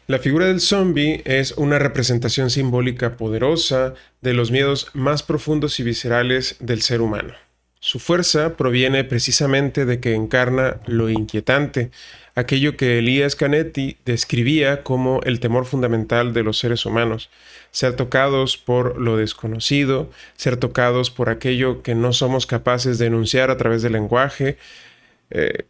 La figura del zombie es una representación simbólica poderosa de los miedos más profundos y viscerales del ser humano. Su fuerza proviene precisamente de que encarna lo inquietante, aquello que Elías Canetti describía como el temor fundamental de los seres humanos, ser tocados por lo desconocido, ser tocados por aquello que no somos capaces de enunciar a través del lenguaje,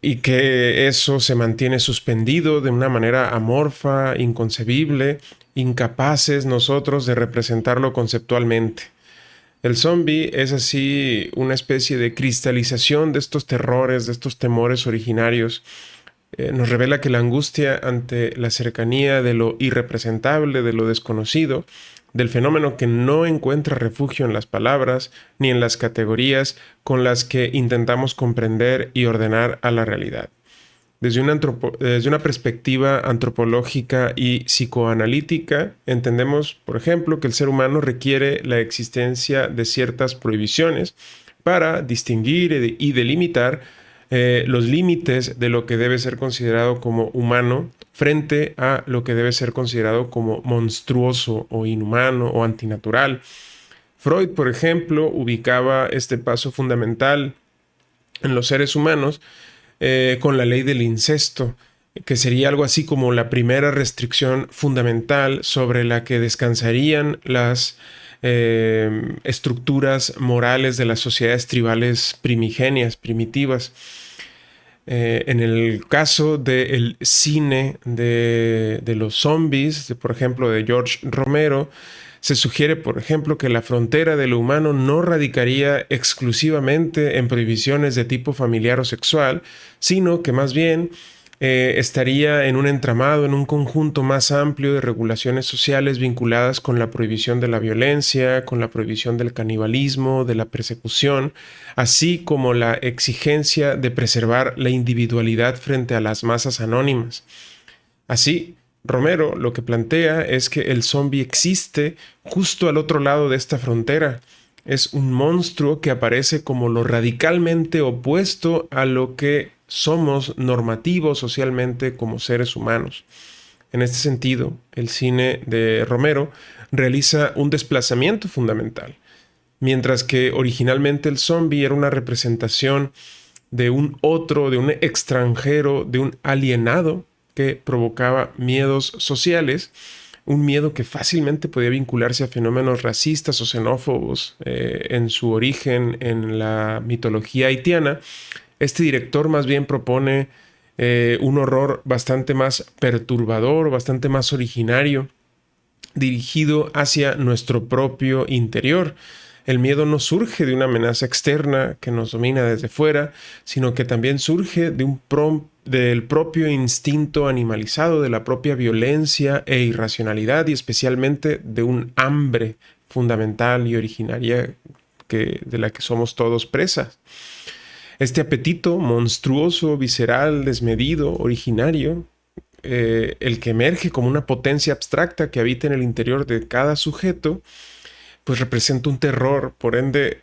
y que eso se mantiene suspendido de una manera amorfa, inconcebible, incapaces nosotros de representarlo conceptualmente. El zombie es así una especie de cristalización de estos terrores, de estos temores originarios. Nos revela que la angustia ante la cercanía de lo irrepresentable, de lo desconocido, del fenómeno que no encuentra refugio en las palabras ni en las categorías con las que intentamos comprender y ordenar a la realidad. Desde una perspectiva antropológica y psicoanalítica, entendemos, por ejemplo, que el ser humano requiere la existencia de ciertas prohibiciones para distinguir y delimitar los límites de lo que debe ser considerado como humano frente a lo que debe ser considerado como monstruoso o inhumano o antinatural. Freud, por ejemplo, ubicaba este paso fundamental en los seres humanos con la ley del incesto, que sería algo así como la primera restricción fundamental sobre la que descansarían las estructuras morales de las sociedades tribales primigenias, primitivas. En el caso del cine de los zombies, por ejemplo, de George Romero, se sugiere, por ejemplo, que la frontera de lo humano no radicaría exclusivamente en prohibiciones de tipo familiar o sexual, sino que más bien estaría en un entramado, en un conjunto más amplio de regulaciones sociales vinculadas con la prohibición de la violencia, con la prohibición del canibalismo, de la persecución, así como la exigencia de preservar la individualidad frente a las masas anónimas. Así, Romero lo que plantea es que el zombie existe justo al otro lado de esta frontera. Es un monstruo que aparece como lo radicalmente opuesto a lo que somos normativos socialmente como seres humanos. En este sentido, el cine de Romero realiza un desplazamiento fundamental. Mientras que originalmente el zombie era una representación de un otro, de un extranjero, de un alienado que provocaba miedos sociales, un miedo que fácilmente podía vincularse a fenómenos racistas o xenófobos en su origen en la mitología haitiana. Este director más bien propone un horror bastante más perturbador, bastante más originario, dirigido hacia nuestro propio interior. El miedo no surge de una amenaza externa que nos domina desde fuera, sino que también surge del propio instinto animalizado, de la propia violencia e irracionalidad y especialmente de un hambre fundamental y originaria de la que somos todos presas. Este apetito monstruoso, visceral, desmedido, originario, el que emerge como una potencia abstracta que habita en el interior de cada sujeto, pues representa un terror, por ende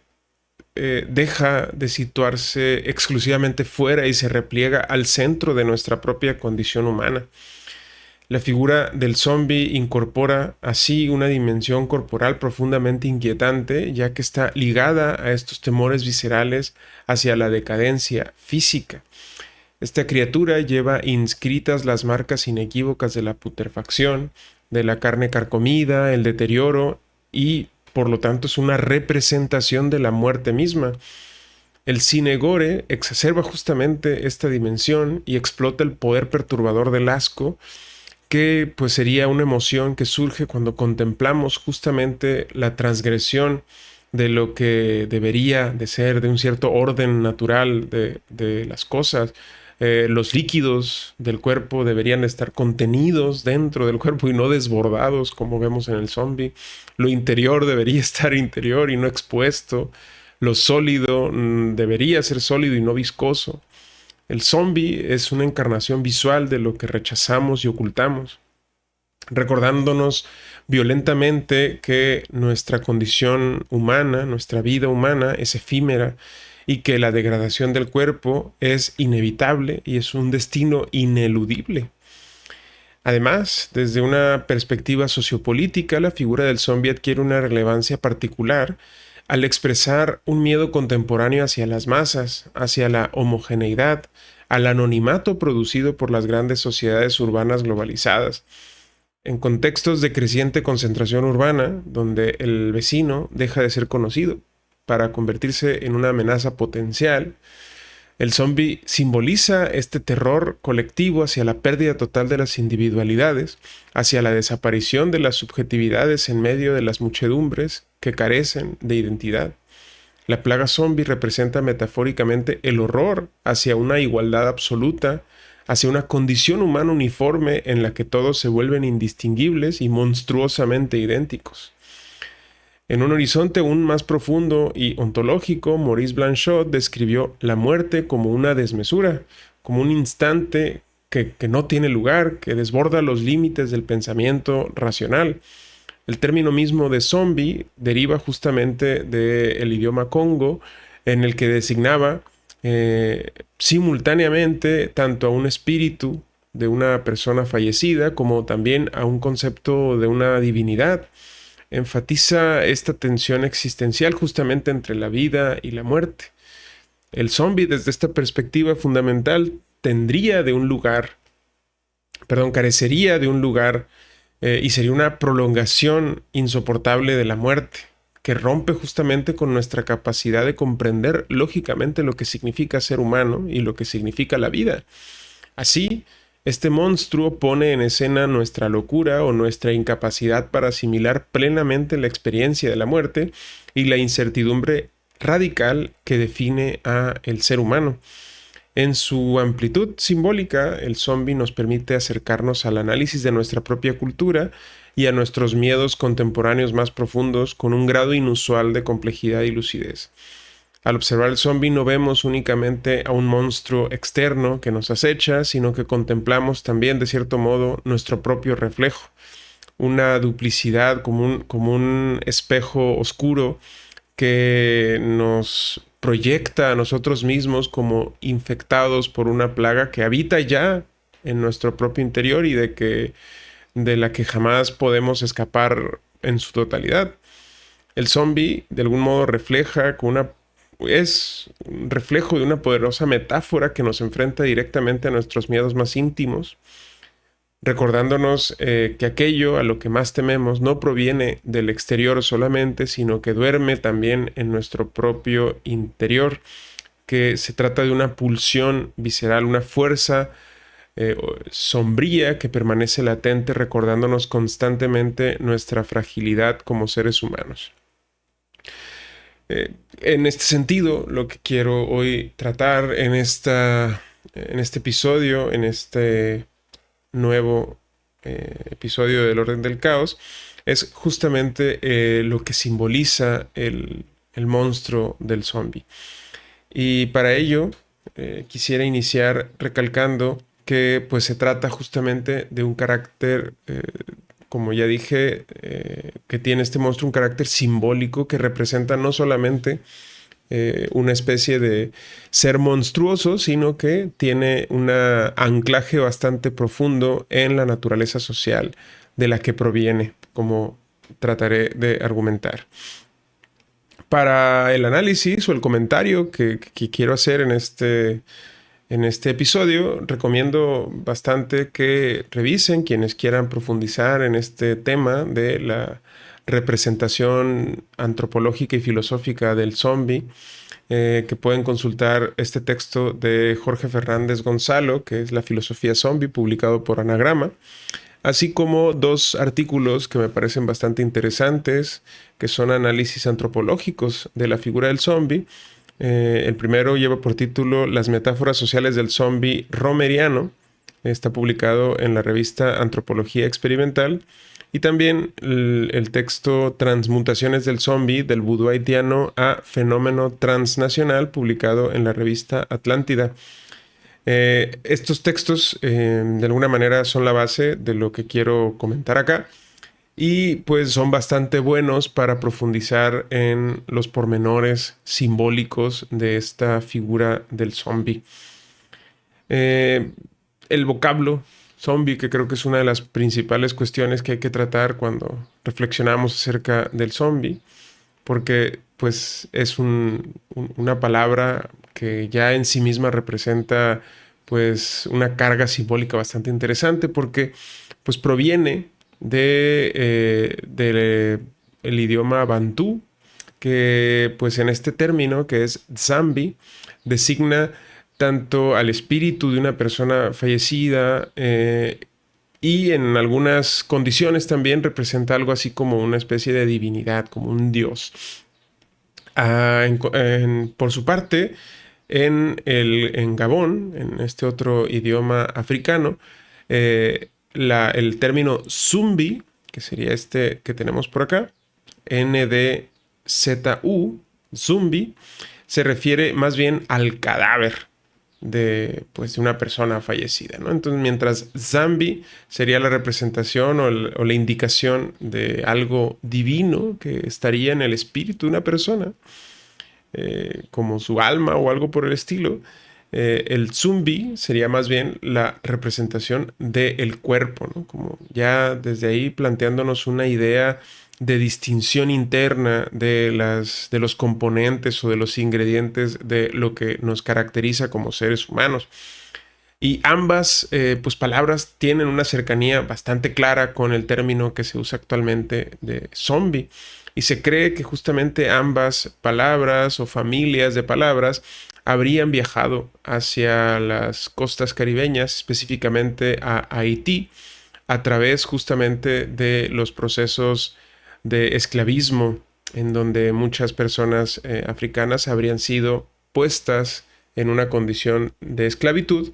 deja de situarse exclusivamente fuera y se repliega al centro de nuestra propia condición humana. La figura del zombie incorpora así una dimensión corporal profundamente inquietante, ya que está ligada a estos temores viscerales hacia la decadencia física. Esta criatura lleva inscritas las marcas inequívocas de la putrefacción, de la carne carcomida, el deterioro y, por lo tanto, es una representación de la muerte misma. El cine gore exacerba justamente esta dimensión y explota el poder perturbador del asco, que pues sería una emoción que surge cuando contemplamos justamente la transgresión de lo que debería de ser, de un cierto orden natural de las cosas. Los líquidos del cuerpo deberían estar contenidos dentro del cuerpo y no desbordados como vemos en el zombie. Lo interior debería estar interior y no expuesto. Lo sólido debería ser sólido y no viscoso. El zombie es una encarnación visual de lo que rechazamos y ocultamos, recordándonos violentamente que nuestra condición humana, nuestra vida humana es efímera y que la degradación del cuerpo es inevitable y es un destino ineludible. Además, desde una perspectiva sociopolítica, la figura del zombie adquiere una relevancia particular al expresar un miedo contemporáneo hacia las masas, hacia la homogeneidad, al anonimato producido por las grandes sociedades urbanas globalizadas. En contextos de creciente concentración urbana, donde el vecino deja de ser conocido para convertirse en una amenaza potencial, el zombie simboliza este terror colectivo hacia la pérdida total de las individualidades, hacia la desaparición de las subjetividades en medio de las muchedumbres que carecen de identidad. La plaga zombie representa metafóricamente el horror hacia una igualdad absoluta, hacia una condición humana uniforme en la que todos se vuelven indistinguibles y monstruosamente idénticos. En un horizonte aún más profundo y ontológico, Maurice Blanchot describió la muerte como una desmesura, como un instante que no tiene lugar, que desborda los límites del pensamiento racional. El término mismo de zombie deriva justamente del idioma congo, en el que designaba simultáneamente tanto a un espíritu de una persona fallecida como también a un concepto de una divinidad. Enfatiza esta tensión existencial justamente entre la vida y la muerte. El zombie, desde esta perspectiva fundamental, carecería de un lugar y sería una prolongación insoportable de la muerte, que rompe justamente con nuestra capacidad de comprender lógicamente lo que significa ser humano y lo que significa la vida. Así, este monstruo pone en escena nuestra locura o nuestra incapacidad para asimilar plenamente la experiencia de la muerte y la incertidumbre radical que define a el ser humano. En su amplitud simbólica, el zombie nos permite acercarnos al análisis de nuestra propia cultura y a nuestros miedos contemporáneos más profundos con un grado inusual de complejidad y lucidez. Al observar el zombie no vemos únicamente a un monstruo externo que nos acecha, sino que contemplamos también, de cierto modo, nuestro propio reflejo, una duplicidad como un espejo oscuro que nos proyecta a nosotros mismos como infectados por una plaga que habita ya en nuestro propio interior y de la que jamás podemos escapar en su totalidad. El zombie, de algún modo, es un reflejo de una poderosa metáfora que nos enfrenta directamente a nuestros miedos más íntimos, recordándonos que aquello a lo que más tememos no proviene del exterior solamente, sino que duerme también en nuestro propio interior, que se trata de una pulsión visceral, una fuerza sombría que permanece latente, recordándonos constantemente nuestra fragilidad como seres humanos. En este sentido, lo que quiero hoy tratar en este episodio, en este nuevo episodio del Orden del Caos, es justamente lo que simboliza el monstruo del zombie. Y para ello quisiera iniciar recalcando que pues se trata justamente de un carácter, como ya dije, que tiene este monstruo un carácter simbólico que representa no solamente una especie de ser monstruoso, sino que tiene un anclaje bastante profundo en la naturaleza social de la que proviene, como trataré de argumentar. Para el análisis o el comentario que quiero hacer en este episodio, recomiendo bastante que revisen quienes quieran profundizar en este tema de la representación antropológica y filosófica del zombie, que pueden consultar este texto de Jorge Fernández Gonzalo, que es La filosofía zombie, publicado por Anagrama, así como dos artículos que me parecen bastante interesantes, que son análisis antropológicos de la figura del zombie. El primero lleva por título Las metáforas sociales del zombie romeriano. Está publicado en la revista Antropología Experimental. Y también el texto Transmutaciones del zombie del vudú haitiano a fenómeno transnacional, publicado en la revista Atlántida. Estos textos de alguna manera son la base de lo que quiero comentar acá. Y pues son bastante buenos para profundizar en los pormenores simbólicos de esta figura del zombie. El vocablo zombie, que creo que es una de las principales cuestiones que hay que tratar cuando reflexionamos acerca del zombie, porque pues es una palabra que ya en sí misma representa pues una carga simbólica bastante interesante, porque pues proviene de el idioma bantú, que pues en este término que es zambi designa tanto al espíritu de una persona fallecida, y en algunas condiciones también representa algo así como una especie de divinidad, como un dios. Por su parte, en Gabón, en este otro idioma africano, el término zumbi, que sería este que tenemos por acá, NDZU, zumbi, se refiere más bien al cadáver pues, de una persona fallecida, ¿no? Entonces, mientras zambi sería la representación o la indicación de algo divino que estaría en el espíritu de una persona, como su alma o algo por el estilo, el zumbi sería más bien la representación del cuerpo, ¿no? Como ya desde ahí planteándonos una idea de distinción interna de los componentes o de los ingredientes de lo que nos caracteriza como seres humanos. Y ambas pues, palabras tienen una cercanía bastante clara con el término que se usa actualmente de zombie. Y se cree que justamente ambas palabras o familias de palabras habrían viajado hacia las costas caribeñas, específicamente a Haití, a través justamente de los procesos de esclavismo, en donde muchas personas africanas habrían sido puestas en una condición de esclavitud,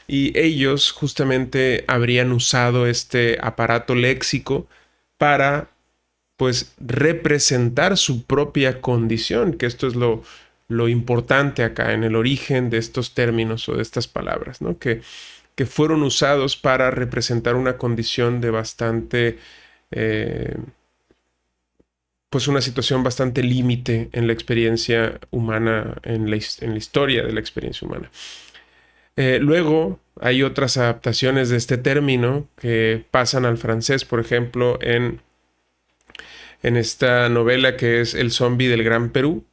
y ellos justamente habrían usado este aparato léxico para pues representar su propia condición, que esto es lo importante acá en el origen de estos términos o de estas palabras, ¿no? Que fueron usados para representar una condición de bastante, eh, pues una situación bastante límite en la experiencia humana, en la historia de la experiencia humana. Luego hay otras adaptaciones de este término que pasan al francés, por ejemplo, en esta novela que es El zombie del Gran Perú.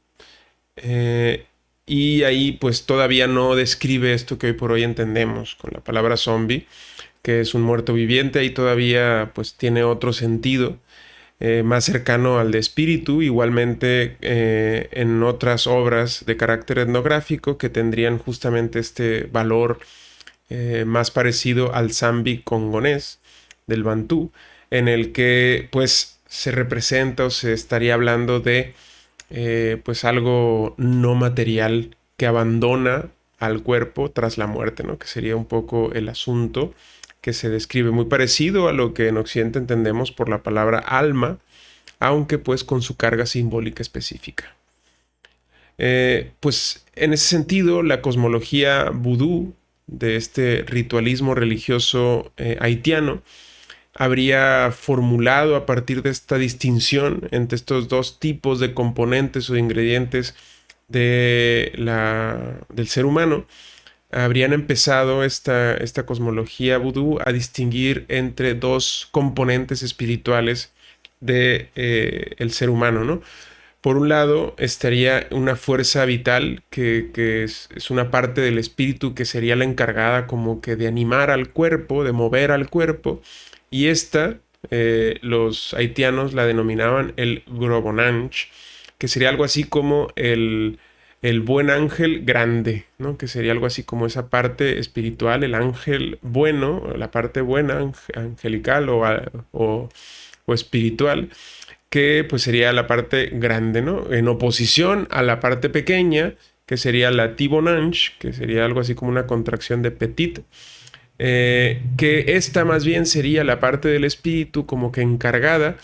Eh, y ahí pues todavía no describe esto que hoy por hoy entendemos con la palabra zombie, que es un muerto viviente. Ahí todavía pues tiene otro sentido, más cercano al de espíritu, igualmente en otras obras de carácter etnográfico que tendrían justamente este valor más parecido al zambi congonés del bantú, en el que pues se representa o se estaría hablando de pues algo no material que abandona al cuerpo tras la muerte, ¿no? Que sería un poco el asunto que se describe, muy parecido a lo que en Occidente entendemos por la palabra alma, aunque pues con su carga simbólica específica. Pues en ese sentido, la cosmología vudú de este ritualismo religioso haitiano habría formulado a partir de esta distinción entre estos dos tipos de componentes o ingredientes del ser humano, habrían empezado esta cosmología vudú a distinguir entre dos componentes espirituales de, el ser humano, ¿no? Por un lado estaría una fuerza vital que es una parte del espíritu que sería la encargada como que de animar al cuerpo, de mover al cuerpo, y esta los haitianos la denominaban el Grobonanch, que sería algo así como el buen ángel grande, ¿no? Que sería algo así como esa parte espiritual, el ángel bueno, la parte buena, angelical o espiritual, que pues sería la parte grande, ¿no? En oposición a la parte pequeña, que sería la Tibonanch, que sería algo así como una contracción de petit, que esta más bien sería la parte del espíritu como que encargada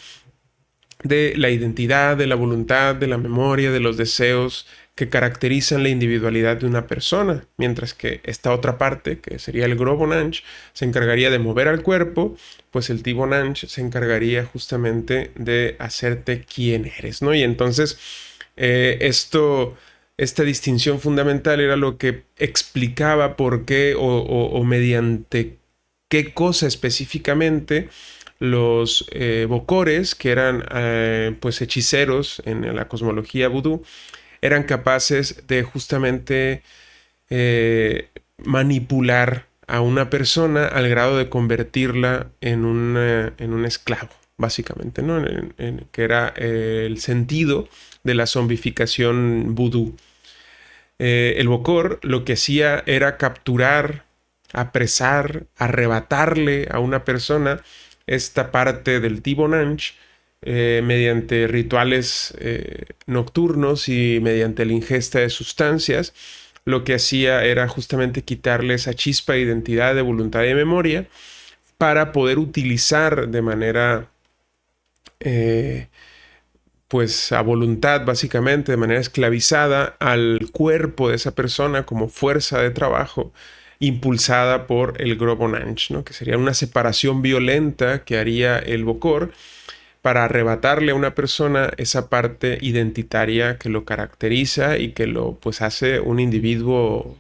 de la identidad, de la voluntad, de la memoria, de los deseos que caracterizan la individualidad de una persona, mientras que esta otra parte, que sería el Grobonanch, se encargaría de mover al cuerpo, pues el Tibonanch se encargaría justamente de hacerte quien eres, ¿no? Y entonces esta distinción fundamental era lo que explicaba por qué o mediante qué cosa específicamente los Bokores, que eran pues hechiceros en la cosmología vudú, eran capaces de justamente manipular a una persona al grado de convertirla en un esclavo, básicamente, ¿no? Que era el sentido de la zombificación vudú. El Bokor lo que hacía era capturar, apresar, arrebatarle a una persona esta parte del Tibonanch mediante rituales nocturnos y mediante la ingesta de sustancias. Lo que hacía era justamente quitarle esa chispa de identidad, de voluntad y de memoria para poder utilizar de manera pues a voluntad, básicamente, de manera esclavizada al cuerpo de esa persona como fuerza de trabajo impulsada por el Grobonanch, ¿no? Que sería una separación violenta que haría el Bokor para arrebatarle a una persona esa parte identitaria que lo caracteriza y que lo pues hace un individuo,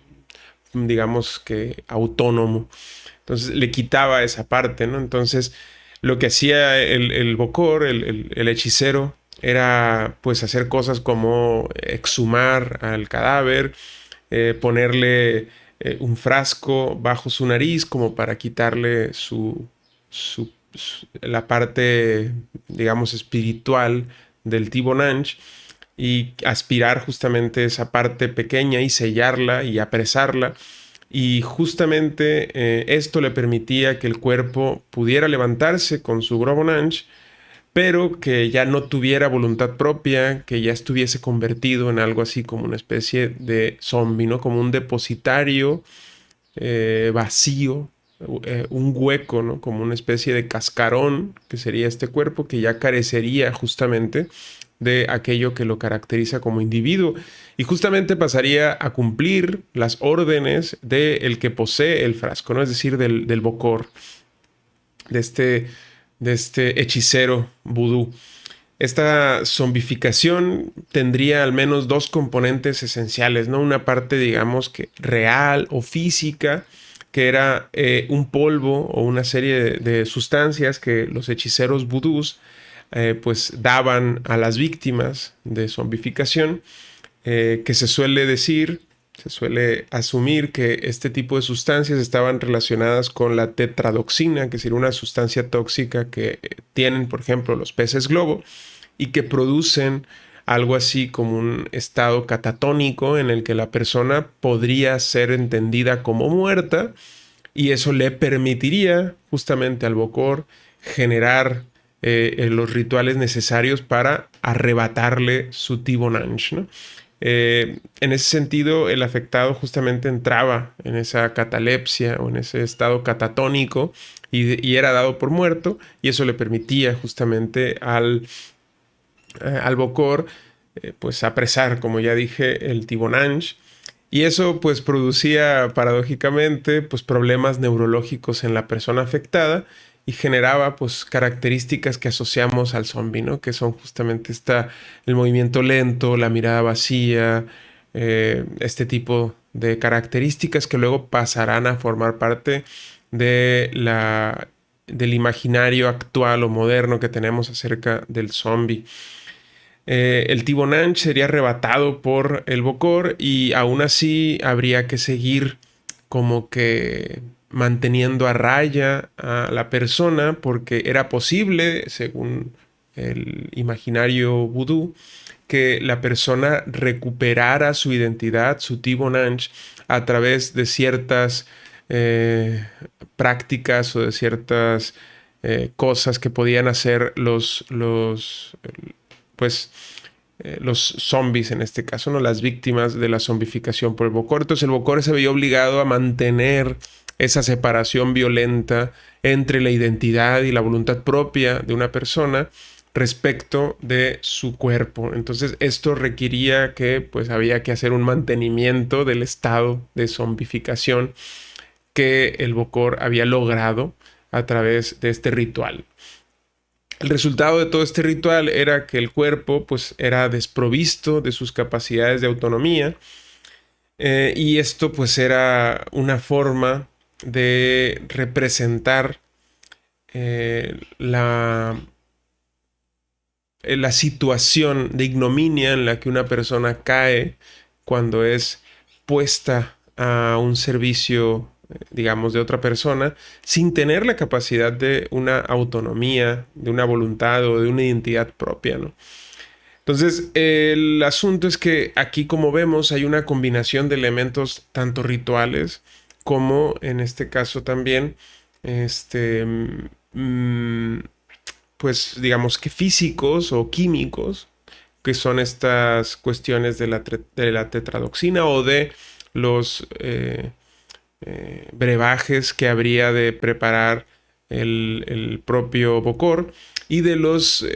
digamos que autónomo. Entonces le quitaba esa parte, ¿no? Entonces lo que hacía el Bokor, el hechicero, era pues hacer cosas como exhumar al cadáver, ponerle un frasco bajo su nariz como para quitarle la parte, digamos, espiritual del Tibonanch y aspirar justamente esa parte pequeña y sellarla y apresarla. Y justamente esto le permitía que el cuerpo pudiera levantarse con su Grobonanch, pero que ya no tuviera voluntad propia, que ya estuviese convertido en algo así como una especie de zombie, ¿no? Como un depositario vacío, un hueco, ¿no? Como una especie de cascarón que sería este cuerpo que ya carecería justamente de aquello que lo caracteriza como individuo y justamente pasaría a cumplir las órdenes del que posee el frasco, ¿no? Es decir, del Bokor, de este hechicero vudú. Esta zombificación tendría al menos dos componentes esenciales, ¿no? Una parte, digamos, que real o física, que era un polvo o una serie de sustancias que los hechiceros vudús pues daban a las víctimas de zombificación, que se suele asumir que este tipo de sustancias estaban relacionadas con la tetradoxina, que sería una sustancia tóxica que tienen, por ejemplo, los peces globo y que producen algo así como un estado catatónico en el que la persona podría ser entendida como muerta y eso le permitiría justamente al Bokor generar los rituales necesarios para arrebatarle su Tibonanch, ¿no? En ese sentido, el afectado justamente entraba en esa catalepsia o en ese estado catatónico y era dado por muerto y eso le permitía justamente al Bokor pues apresar, como ya dije, el Tibonanch. Y eso pues producía paradójicamente pues problemas neurológicos en la persona afectada y generaba pues características que asociamos al zombie, ¿no? Que son justamente el movimiento lento, la mirada vacía, este tipo de características que luego pasarán a formar parte de del imaginario actual o moderno que tenemos acerca del zombie. El Tibonanch sería arrebatado por el Bokor y aún así habría que seguir como que manteniendo a raya a la persona porque era posible, según el imaginario vudú, que la persona recuperara su identidad, su Tibonanch, a través de ciertas prácticas o de ciertas cosas que podían hacer pues los zombies en este caso, ¿no? Las víctimas de la zombificación por el Bokor. Entonces el Bokor se veía obligado a mantener esa separación violenta entre la identidad y la voluntad propia de una persona respecto de su cuerpo. Entonces esto requería que pues había que hacer un mantenimiento del estado de zombificación que el Bokor había logrado a través de este ritual. El resultado de todo este ritual era que el cuerpo pues era desprovisto de sus capacidades de autonomía y esto pues era una forma de representar la situación de ignominia en la que una persona cae cuando es puesta a un servicio, digamos, de otra persona, sin tener la capacidad de una autonomía, de una voluntad o de una identidad propia, ¿no? Entonces, el asunto es que aquí, como vemos, hay una combinación de elementos tanto rituales como, en este caso también, este, pues digamos que físicos o químicos, que son estas cuestiones de la tetradoxina o de los brebajes que habría de preparar el propio Bokor y de los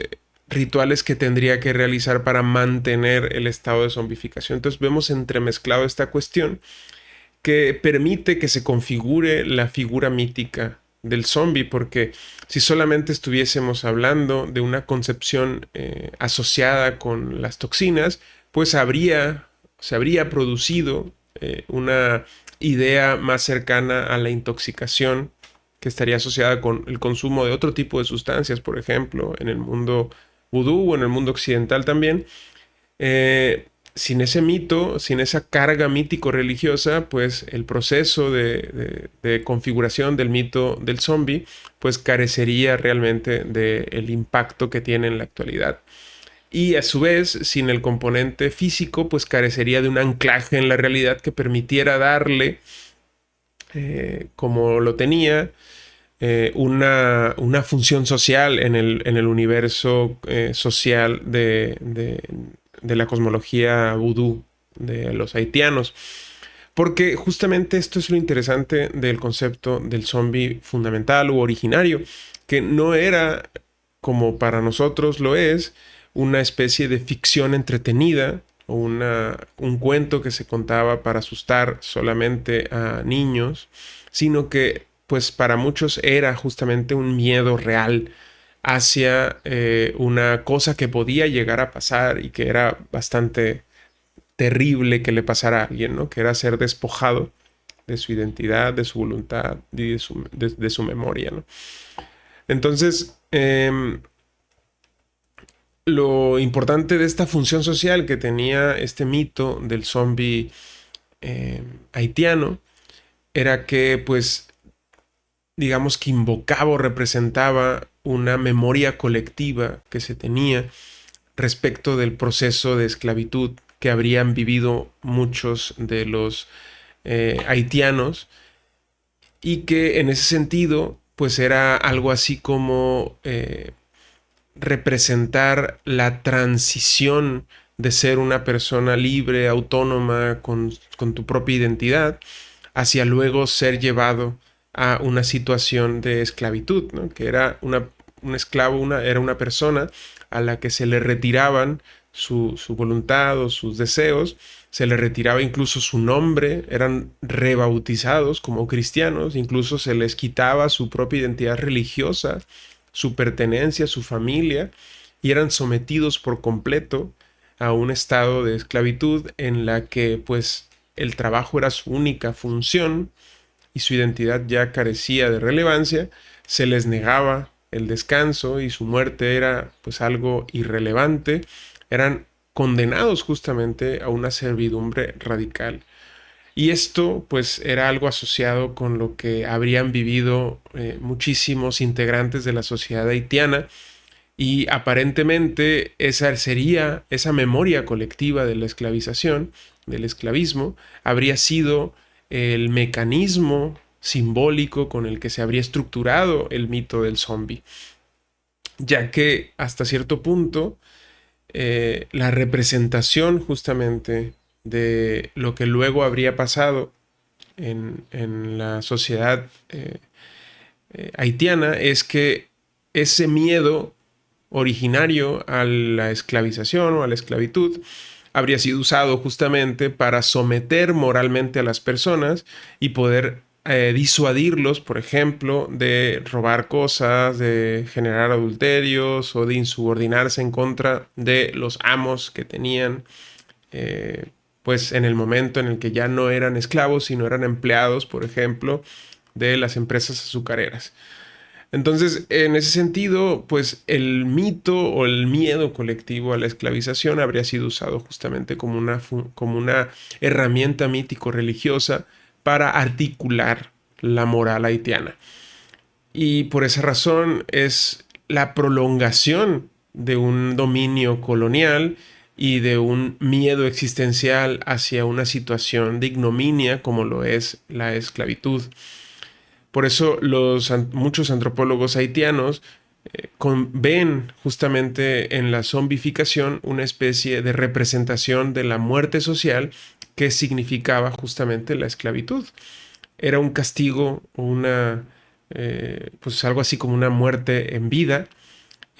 rituales que tendría que realizar para mantener el estado de zombificación. Entonces vemos entremezclado esta cuestión que permite que se configure la figura mítica del zombie, porque si solamente estuviésemos hablando de una concepción asociada con las toxinas, pues se habría producido una idea más cercana a la intoxicación, que estaría asociada con el consumo de otro tipo de sustancias, por ejemplo, en el mundo vudú o en el mundo occidental también. Sin ese mito, sin esa carga mítico-religiosa, pues el proceso de configuración del mito del zombie, pues carecería realmente del impacto que tiene en la actualidad. Y a su vez, sin el componente físico, pues carecería de un anclaje en la realidad que permitiera darle, como lo tenía, una función social en el universo social de la cosmología vudú de los haitianos. Porque justamente esto es lo interesante del concepto del zombie fundamental u originario, que no era, como para nosotros lo es, una especie de ficción entretenida o un cuento que se contaba para asustar solamente a niños, sino que pues para muchos era justamente un miedo real hacia una cosa que podía llegar a pasar y que era bastante terrible que le pasara a alguien, ¿no? Que era ser despojado de su identidad, de su voluntad y de su memoria, ¿no? Entonces, lo importante de esta función social que tenía este mito del zombie haitiano era que, pues, digamos que invocaba o representaba una memoria colectiva que se tenía respecto del proceso de esclavitud que habrían vivido muchos de los haitianos y que en ese sentido pues era algo así como representar la transición de ser una persona libre, autónoma, con tu propia identidad, hacia luego ser llevado a una situación de esclavitud, ¿no? Que era un esclavo, era una persona a la que se le retiraban su voluntad o sus deseos, se le retiraba incluso su nombre, eran rebautizados como cristianos, incluso se les quitaba su propia identidad religiosa, su pertenencia, su familia, y eran sometidos por completo a un estado de esclavitud en la que pues el trabajo era su única función y su identidad ya carecía de relevancia, se les negaba el descanso y su muerte era pues algo irrelevante, eran condenados justamente a una servidumbre radical. Y esto pues era algo asociado con lo que habrían vivido muchísimos integrantes de la sociedad haitiana y aparentemente esa sería esa memoria colectiva de la esclavización, del esclavismo, habría sido el mecanismo simbólico con el que se habría estructurado el mito del zombie, ya que hasta cierto punto la representación justamente de lo que luego habría pasado en la sociedad haitiana es que ese miedo originario a la esclavización o a la esclavitud habría sido usado justamente para someter moralmente a las personas y poder disuadirlos, por ejemplo, de robar cosas, de generar adulterios o de insubordinarse en contra de los amos que tenían, pues en el momento en el que ya no eran esclavos, sino eran empleados, por ejemplo, de las empresas azucareras. Entonces, en ese sentido, pues el mito o el miedo colectivo a la esclavización habría sido usado justamente como una herramienta mítico-religiosa para articular la moral haitiana. Y por esa razón es la prolongación de un dominio colonial y de un miedo existencial hacia una situación de ignominia como lo es la esclavitud. Por eso muchos antropólogos haitianos ven justamente en la zombificación una especie de representación de la muerte social que significaba justamente la esclavitud. Era un castigo o pues algo así como una muerte en vida,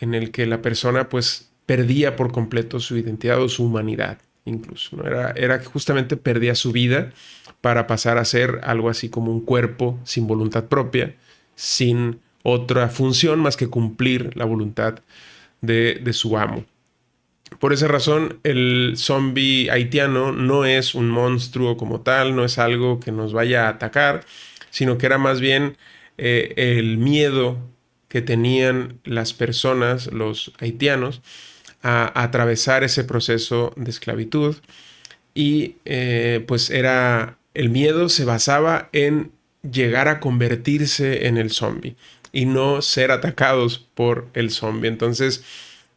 en el que la persona pues perdía por completo su identidad o su humanidad incluso, ¿no? Era que justamente perdía su vida para pasar a ser algo así como un cuerpo sin voluntad propia, sin otra función más que cumplir la voluntad de su amo. Por esa razón, el zombie haitiano no es un monstruo como tal, no es algo que nos vaya a atacar, sino que era más bien el miedo que tenían las personas, los haitianos, a atravesar ese proceso de esclavitud. Y pues el miedo se basaba en llegar a convertirse en el zombie y no ser atacados por el zombie. Entonces,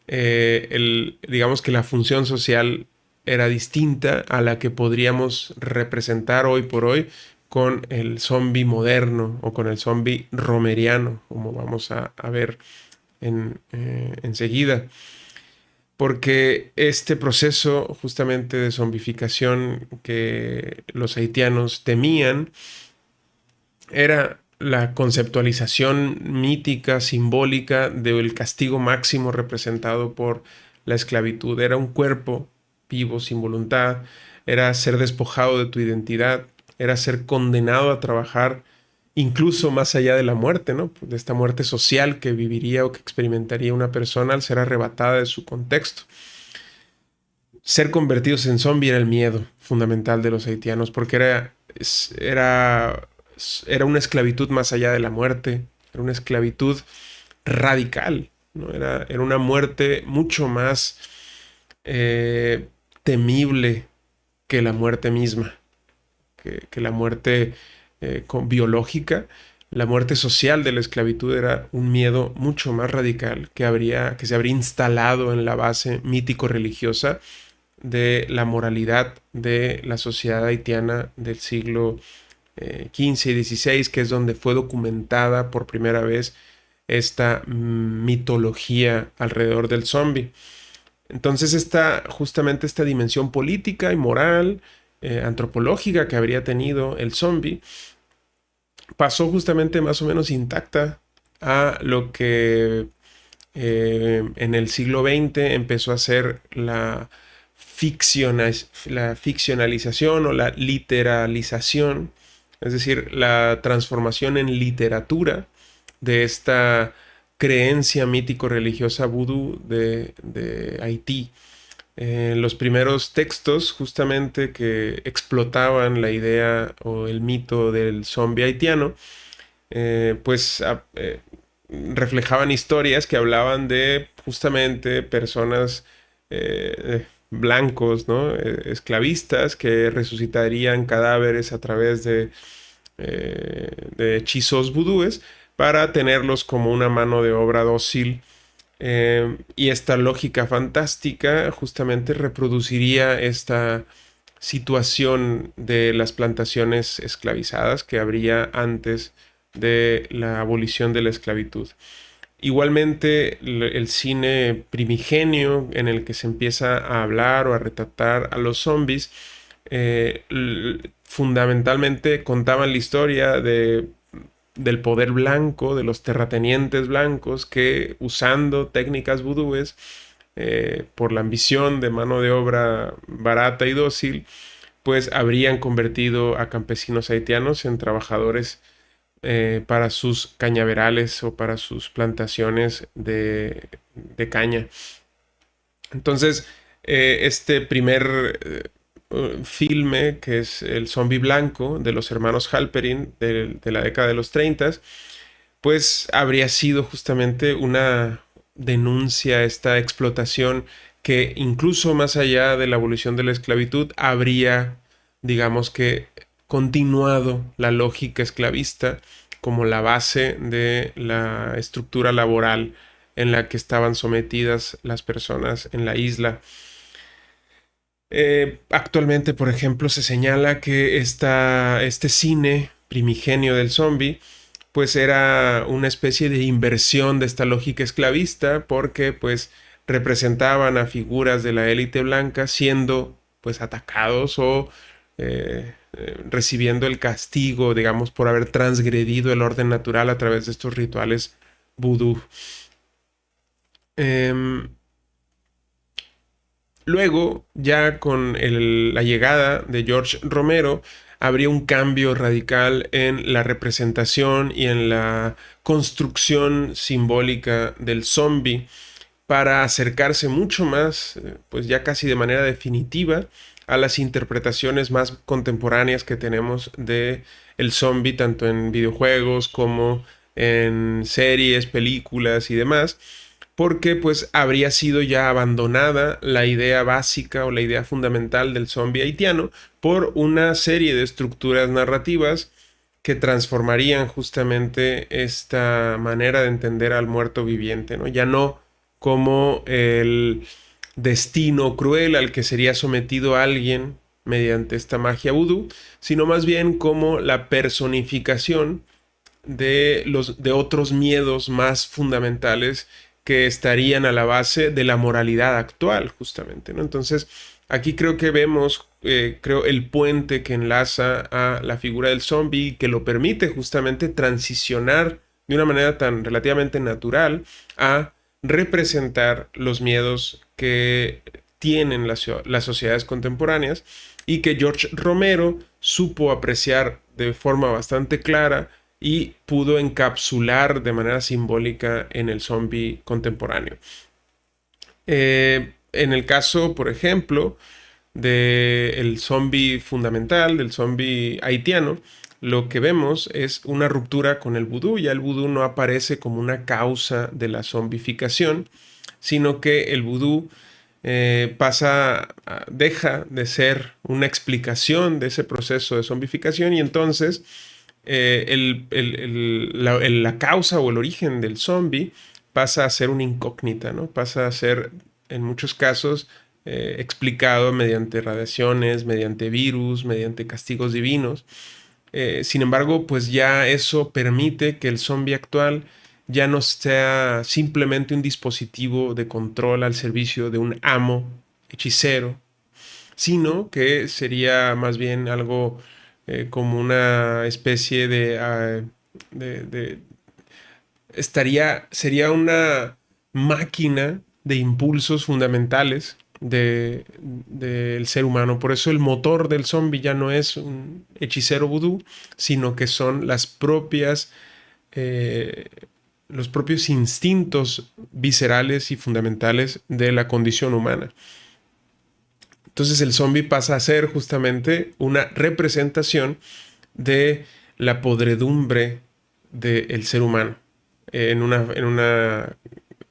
digamos que la función social era distinta a la que podríamos representar hoy por hoy con el zombie moderno o con el zombie romeriano, como vamos a ver enseguida. Porque este proceso justamente de zombificación que los haitianos temían era la conceptualización mítica, simbólica del castigo máximo representado por la esclavitud. Era un cuerpo vivo, sin voluntad, era ser despojado de tu identidad, era ser condenado a trabajar incluso más allá de la muerte, ¿no? De esta muerte social que viviría o que experimentaría una persona al ser arrebatada de su contexto. Ser convertidos en zombie era el miedo fundamental de los haitianos, porque era, era una esclavitud más allá de la muerte, era una esclavitud radical, ¿no? Era una muerte mucho más temible que la muerte misma, que la muerte biológica. La muerte social de la esclavitud era un miedo mucho más radical que se habría instalado en la base mítico-religiosa de la moralidad de la sociedad haitiana del siglo XV y XVI, que es donde fue documentada por primera vez esta mitología alrededor del zombie. Entonces justamente esta dimensión política y moral, antropológica que habría tenido el zombie, pasó justamente más o menos intacta a lo que en el siglo XX empezó a ser la ficcionalización o la literalización, es decir, la transformación en literatura de esta creencia mítico-religiosa vudú de Haití. Los primeros textos justamente que explotaban la idea o el mito del zombie haitiano, pues reflejaban historias que hablaban de justamente personas blancos, ¿no? Esclavistas que resucitarían cadáveres a través de hechizos vudúes para tenerlos como una mano de obra dócil. Y esta lógica fantástica justamente reproduciría esta situación de las plantaciones esclavizadas que habría antes de la abolición de la esclavitud. Igualmente, el cine primigenio en el que se empieza a hablar o a retratar a los zombies, fundamentalmente contaban la historia del poder blanco, de los terratenientes blancos que, usando técnicas vudúes, por la ambición de mano de obra barata y dócil, pues habrían convertido a campesinos haitianos en trabajadores para sus cañaverales o para sus plantaciones de caña. Entonces, este primer filme que es El zombie blanco de los hermanos Halperin de la década de los 30, pues habría sido justamente una denuncia a esta explotación que incluso más allá de la abolición de la esclavitud habría, digamos que, continuado la lógica esclavista como la base de la estructura laboral en la que estaban sometidas las personas en la isla. Actualmente, por ejemplo, se señala que este cine primigenio del zombie pues era una especie de inversión de esta lógica esclavista porque pues representaban a figuras de la élite blanca siendo pues atacados o recibiendo el castigo, digamos, por haber transgredido el orden natural a través de estos rituales vudú. Eh, Luego, ya con la llegada de George Romero, habría un cambio radical en la representación y en la construcción simbólica del zombie para acercarse mucho más, pues ya casi de manera definitiva, a las interpretaciones más contemporáneas que tenemos de el zombie, tanto en videojuegos como en series, películas y demás, porque pues habría sido ya abandonada la idea básica o la idea fundamental del zombie haitiano por una serie de estructuras narrativas que transformarían justamente esta manera de entender al muerto viviente, ¿no? Ya no como el destino cruel al que sería sometido alguien mediante esta magia vudú, sino más bien como la personificación de otros miedos más fundamentales que estarían a la base de la moralidad actual, justamente, ¿no? Entonces, aquí creo que vemos, creo, el puente que enlaza a la figura del zombie y que lo permite justamente transicionar de una manera tan relativamente natural a representar los miedos que tienen las sociedades contemporáneas y que George Romero supo apreciar de forma bastante clara y pudo encapsular de manera simbólica en el zombie contemporáneo. En el caso, por ejemplo, del zombie fundamental, del zombie haitiano, lo que vemos es una ruptura con el vudú. Ya el vudú no aparece como una causa de la zombificación, sino que el vudú deja de ser una explicación de ese proceso de zombificación y entonces la causa o el origen del zombie pasa a ser una incógnita, ¿no? Pasa a ser, en muchos casos, explicado mediante radiaciones, mediante virus, mediante castigos divinos. Sin embargo, pues ya eso permite que el zombie actual ya no sea simplemente un dispositivo de control al servicio de un amo hechicero, sino que sería más bien algo como una especie de sería una máquina de impulsos fundamentales del ser humano. Por eso el motor del zombie ya no es un hechicero vudú, sino que son eh, los propios instintos viscerales y fundamentales de la condición humana. Entonces el zombie pasa a ser justamente una representación de la podredumbre del ser humano, en una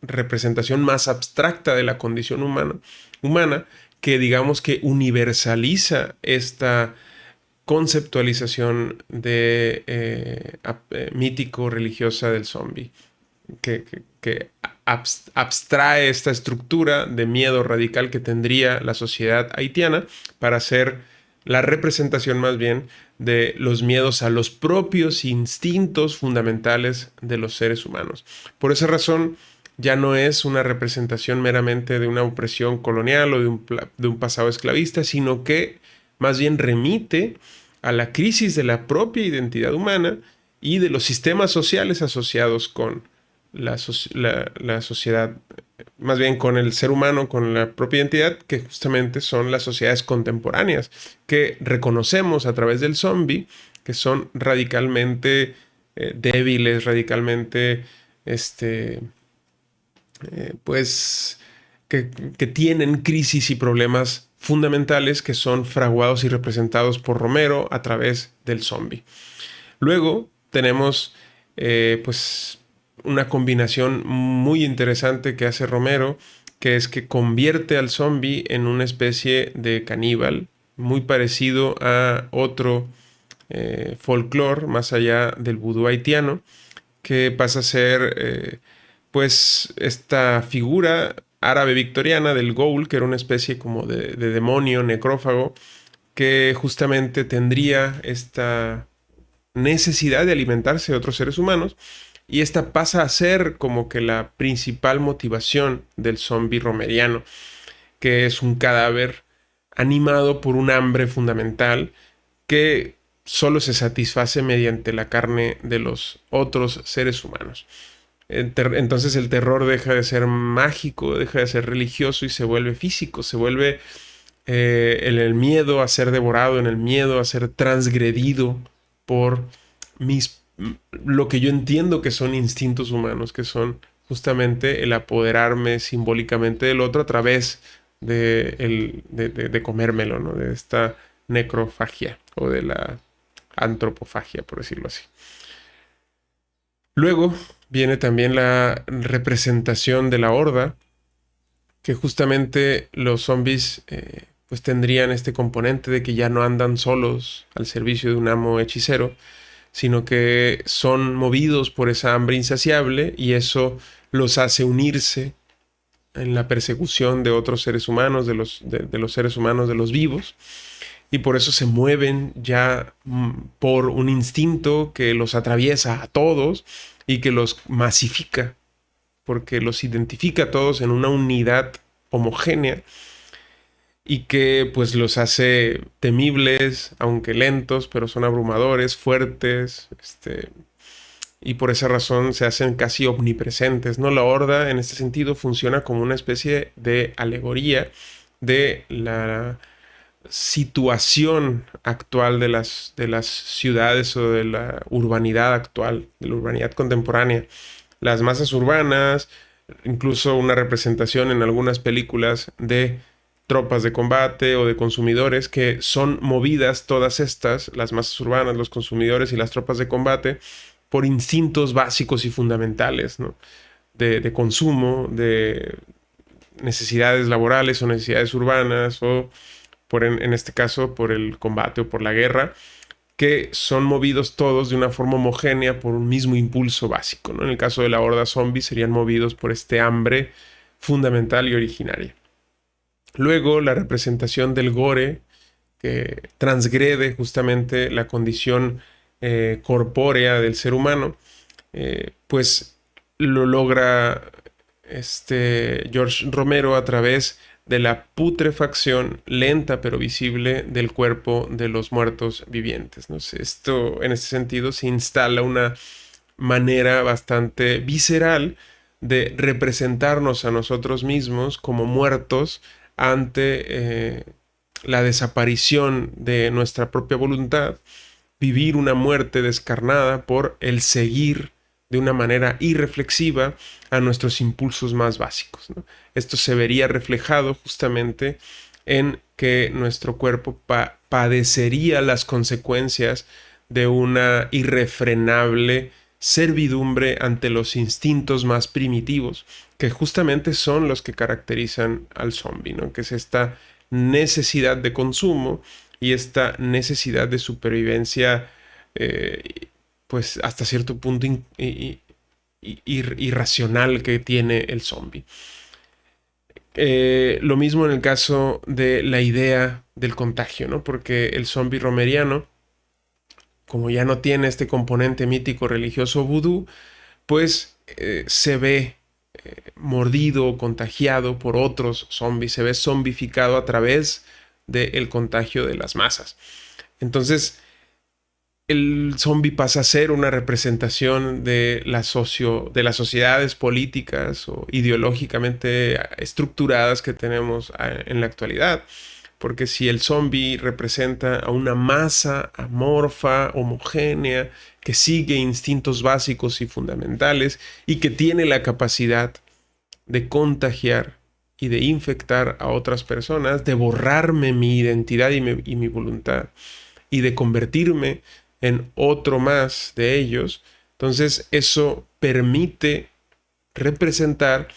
representación más abstracta de la condición humana que digamos que universaliza esta conceptualización mítico-religiosa del zombie, que abstrae esta estructura de miedo radical que tendría la sociedad haitiana para ser la representación más bien de los miedos a los propios instintos fundamentales de los seres humanos. Por esa razón, ya no es una representación meramente de una opresión colonial o de un pasado esclavista, sino que más bien remite a la crisis de la propia identidad humana y de los sistemas sociales asociados con la sociedad, más bien con el ser humano, con la propia identidad, que justamente son las sociedades contemporáneas, que reconocemos a través del zombie, que son radicalmente débiles, radicalmente, pues, que tienen crisis y problemas fundamentales que son fraguados y representados por Romero a través del zombie. Luego tenemos pues una combinación muy interesante que hace Romero, que es que convierte al zombie en una especie de caníbal, muy parecido a otro folclore más allá del vudú haitiano, que pasa a ser pues esta figura árabe victoriana del ghoul, que era una especie como de demonio necrófago, que justamente tendría esta necesidad de alimentarse de otros seres humanos, y esta pasa a ser como que la principal motivación del zombie romeriano, que es un cadáver animado por un hambre fundamental que solo se satisface mediante la carne de los otros seres humanos. Entonces el terror deja de ser mágico, deja de ser religioso y se vuelve físico, se vuelve en el miedo a ser devorado, en el miedo a ser transgredido por lo que yo entiendo que son instintos humanos, que son justamente el apoderarme simbólicamente del otro a través de comérmelo, ¿no? De esta necrofagia o de la antropofagia, por decirlo así. Luego viene también la representación de la horda, que justamente los zombies pues tendrían este componente de que ya no andan solos al servicio de un amo hechicero, sino que son movidos por esa hambre insaciable, y eso los hace unirse en la persecución de otros seres humanos, de los seres humanos, de los vivos, y por eso se mueven ya por un instinto que los atraviesa a todos y que los masifica, porque los identifica a todos en una unidad homogénea y que pues los hace temibles, aunque lentos, pero son abrumadores, fuertes, y por esa razón se hacen casi omnipresentes, ¿no? La horda en este sentido funciona como una especie de alegoría de la situación actual de las ciudades o de la urbanidad actual, de la urbanidad contemporánea. Las masas urbanas, incluso una representación en algunas películas de tropas de combate o de consumidores, que son movidas todas estas, las masas urbanas, los consumidores y las tropas de combate, por instintos básicos y fundamentales, ¿no? De consumo, de necesidades laborales o necesidades urbanas, o en este caso por el combate o por la guerra, que son movidos todos de una forma homogénea por un mismo impulso básico, ¿no? En el caso de la horda zombie serían movidos por este hambre fundamental y originaria. Luego la representación del gore, que transgrede justamente la condición corpórea del ser humano, pues lo logra George Romero a través de la putrefacción lenta pero visible del cuerpo de los muertos vivientes, ¿no? Esto, en este sentido, se instala una manera bastante visceral de representarnos a nosotros mismos como muertos ante la desaparición de nuestra propia voluntad, vivir una muerte descarnada por el seguir de una manera irreflexiva a nuestros impulsos más básicos, ¿no? Esto se vería reflejado justamente en que nuestro cuerpo padecería las consecuencias de una irrefrenable servidumbre ante los instintos más primitivos, que justamente son los que caracterizan al zombie, ¿no? Que es esta necesidad de consumo y esta necesidad de supervivencia, pues hasta cierto punto irracional que tiene el zombie. Lo mismo en el caso de la idea del contagio, ¿no? Porque el zombie romeriano, como ya no tiene este componente mítico religioso vudú, pues se ve mordido o contagiado por otros zombies, se ve zombificado a través del contagio de las masas. Entonces, el zombie pasa a ser una representación de las sociedades políticas o ideológicamente estructuradas que tenemos en la actualidad. Porque si el zombie representa a una masa amorfa, homogénea, que sigue instintos básicos y fundamentales y que tiene la capacidad de contagiar y de infectar a otras personas, de borrarme mi identidad y mi voluntad y de convertirme en otro más de ellos. Entonces eso permite representar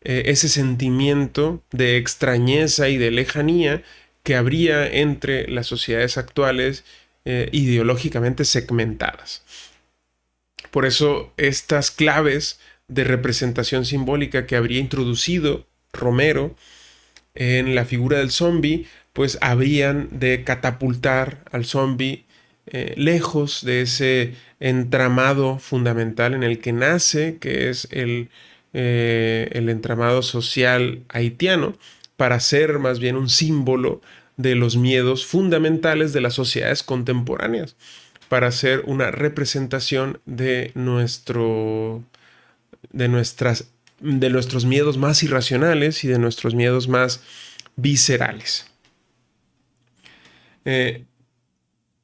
ese sentimiento de extrañeza y de lejanía que habría entre las sociedades actuales ideológicamente segmentadas. Por eso estas claves de representación simbólica que habría introducido Romero en la figura del zombie, pues habrían de catapultar al zombie lejos de ese entramado fundamental en el que nace, que es el entramado social haitiano, para ser más bien un símbolo de los miedos fundamentales de las sociedades contemporáneas, para ser una representación de nuestros miedos más irracionales y de nuestros miedos más viscerales.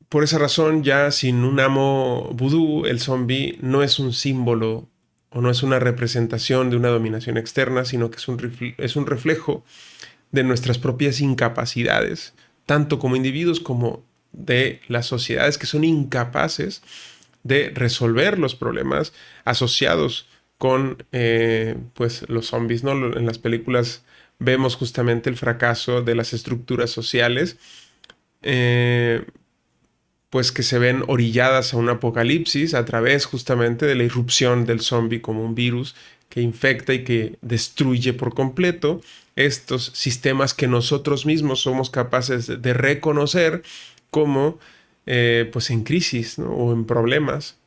Por esa razón, ya sin un amo vudú, el zombie no es un símbolo o no es una representación de una dominación externa, sino que es un reflejo de nuestras propias incapacidades, tanto como individuos como de las sociedades que son incapaces de resolver los problemas asociados con pues los zombies, ¿no? En las películas vemos justamente el fracaso de las estructuras sociales, pues que se ven orilladas a un apocalipsis a través justamente de la irrupción del zombie como un virus que infecta y que destruye por completo estos sistemas que nosotros mismos somos capaces de reconocer como pues en crisis, ¿no? O en problemas.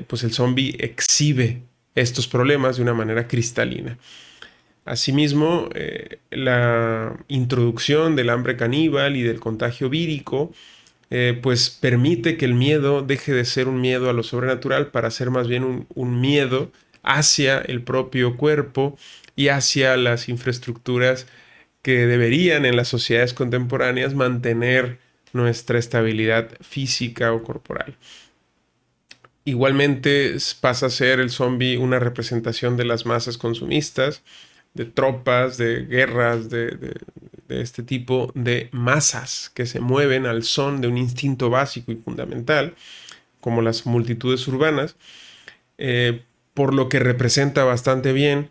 Pues el zombie exhibe estos problemas de una manera cristalina. Asimismo, la introducción del hambre caníbal y del contagio vírico pues permite que el miedo deje de ser un miedo a lo sobrenatural para ser más bien un miedo hacia el propio cuerpo y hacia las infraestructuras que deberían en las sociedades contemporáneas mantener nuestra estabilidad física o corporal. Igualmente pasa a ser el zombie una representación de las masas consumistas, de tropas, de guerras, de este tipo de masas que se mueven al son de un instinto básico y fundamental, como las multitudes urbanas, por lo que representa bastante bien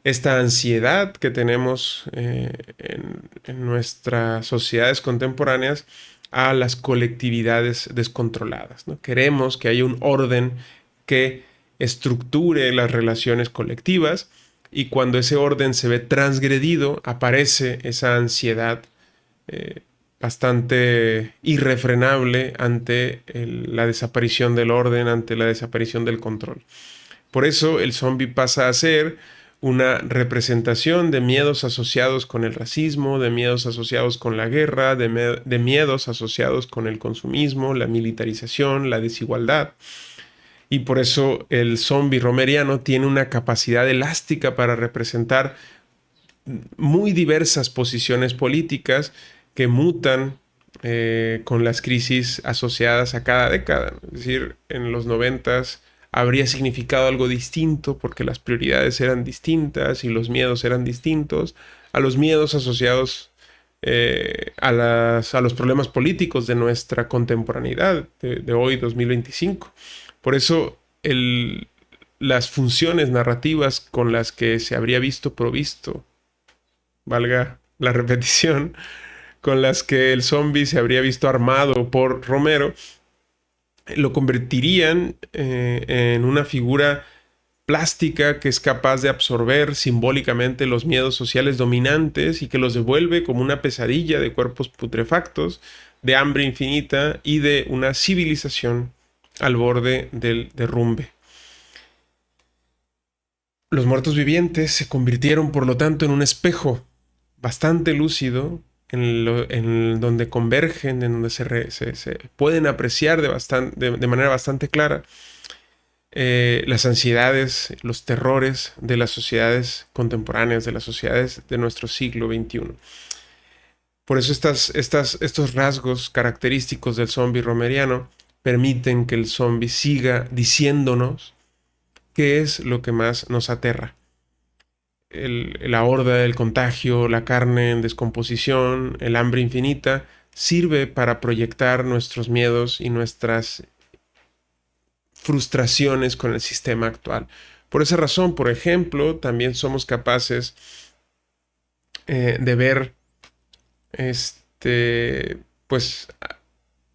esta ansiedad que tenemos en nuestras sociedades contemporáneas a las colectividades descontroladas, ¿no? Queremos que haya un orden que estructure las relaciones colectivas y cuando ese orden se ve transgredido aparece esa ansiedad bastante irrefrenable ante la desaparición del orden, ante la desaparición del control. Por eso el zombie pasa a ser una representación de miedos asociados con el racismo, de miedos asociados con la guerra, de miedos asociados con el consumismo, la militarización, la desigualdad. Y por eso el zombie romeriano tiene una capacidad elástica para representar muy diversas posiciones políticas que mutan con las crisis asociadas a cada década. Es decir, en los 90s habría significado algo distinto porque las prioridades eran distintas y los miedos eran distintos a los miedos asociados a los problemas políticos de nuestra contemporaneidad de hoy, 2025. Por eso las funciones narrativas con las que se habría visto provisto, valga la repetición, con las que el zombie se habría visto armado por Romero, lo convertirían en una figura plástica que es capaz de absorber simbólicamente los miedos sociales dominantes y que los devuelve como una pesadilla de cuerpos putrefactos, de hambre infinita y de una civilización al borde del derrumbe. Los muertos vivientes se convirtieron, por lo tanto, en un espejo bastante lúcido en donde convergen, en donde se pueden apreciar de manera bastante clara las ansiedades, los terrores de las sociedades contemporáneas, de las sociedades de nuestro siglo XXI. Por eso estos rasgos característicos del zombie romeriano permiten que el zombie siga diciéndonos qué es lo que más nos aterra. la horda, el contagio, la carne en descomposición, el hambre infinita, sirve para proyectar nuestros miedos y nuestras frustraciones con el sistema actual. Por esa razón, por ejemplo, también somos capaces de ver pues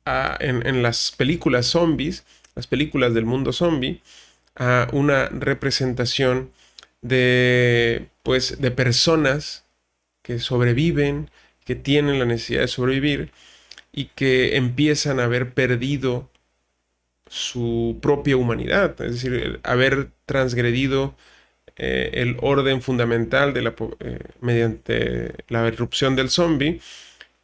en las películas zombies, las películas del mundo zombie, a una representación pues, de personas que sobreviven, que tienen la necesidad de sobrevivir y que empiezan a haber perdido su propia humanidad, es decir, haber transgredido el orden fundamental mediante la irrupción del zombie.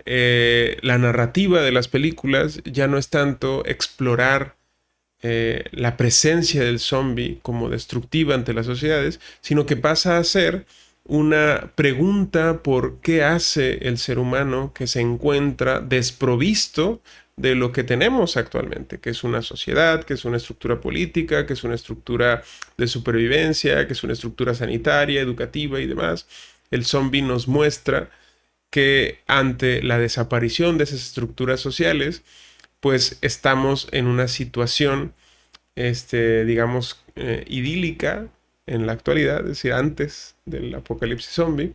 La narrativa de las películas ya no es tanto explorar la presencia del zombie como destructiva ante las sociedades, sino que pasa a ser una pregunta por qué hace el ser humano que se encuentra desprovisto de lo que tenemos actualmente, que es una sociedad, que es una estructura política, que es una estructura de supervivencia, que es una estructura sanitaria, educativa y demás. El zombie nos muestra que ante la desaparición de esas estructuras sociales, pues estamos en una situación, digamos, idílica en la actualidad, es decir, antes del apocalipsis zombie,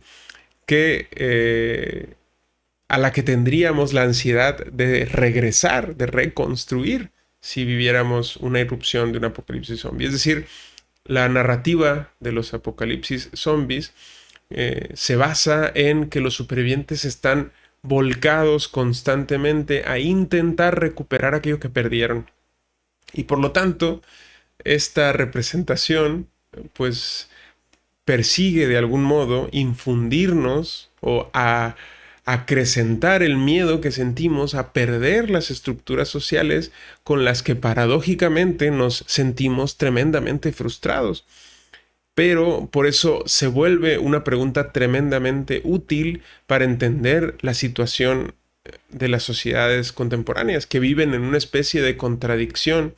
a la que tendríamos la ansiedad de regresar, de reconstruir, si viviéramos una irrupción de un apocalipsis zombie. Es decir, la narrativa de los apocalipsis zombies se basa en que los supervivientes están volcados constantemente a intentar recuperar aquello que perdieron. Y por lo tanto, esta representación, pues, persigue de algún modo infundirnos o a acrecentar el miedo que sentimos a perder las estructuras sociales con las que paradójicamente nos sentimos tremendamente frustrados. Pero por eso se vuelve una pregunta tremendamente útil para entender la situación de las sociedades contemporáneas que viven en una especie de contradicción,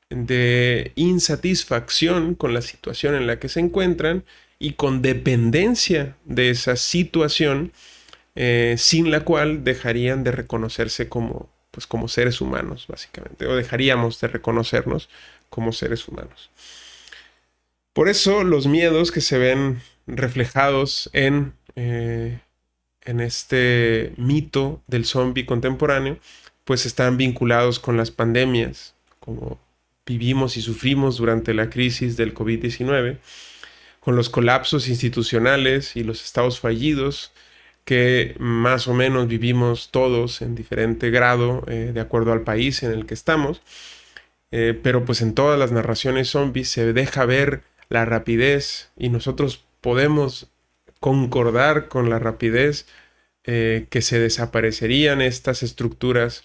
de insatisfacción con la situación en la que se encuentran y con dependencia de esa situación, sin la cual dejarían de reconocerse pues, como seres humanos, básicamente, o dejaríamos de reconocernos como seres humanos. Por eso los miedos que se ven reflejados en este mito del zombie contemporáneo, pues están vinculados con las pandemias, como vivimos y sufrimos durante la crisis del COVID-19, con los colapsos institucionales y los estados fallidos que más o menos vivimos todos en diferente grado, de acuerdo al país en el que estamos. Pero pues en todas las narraciones zombies se deja ver la rapidez y nosotros podemos concordar con la rapidez que se desaparecerían estas estructuras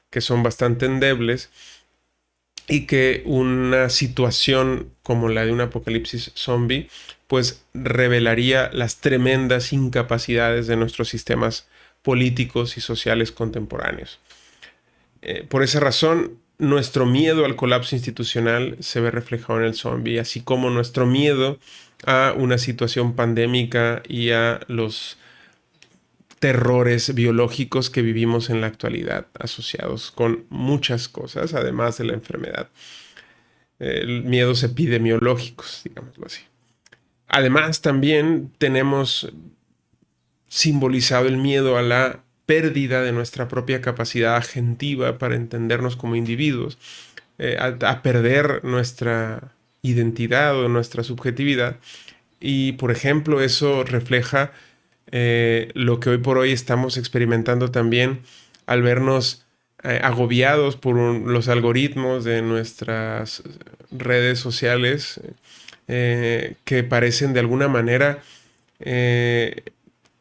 que son bastante endebles y que una situación como la de un apocalipsis zombie pues revelaría las tremendas incapacidades de nuestros sistemas políticos y sociales contemporáneos. Por esa razón, nuestro miedo al colapso institucional se ve reflejado en el zombie, así como nuestro miedo a una situación pandémica y a los terrores biológicos que vivimos en la actualidad, asociados con muchas cosas, además de la enfermedad. Miedos epidemiológicos, digámoslo así. Además, también tenemos simbolizado el miedo a la pérdida de nuestra propia capacidad agentiva para entendernos como individuos, a perder nuestra identidad o nuestra subjetividad. Y, por ejemplo, eso refleja lo que hoy por hoy estamos experimentando también al vernos agobiados por los algoritmos de nuestras redes sociales, que parecen de alguna manera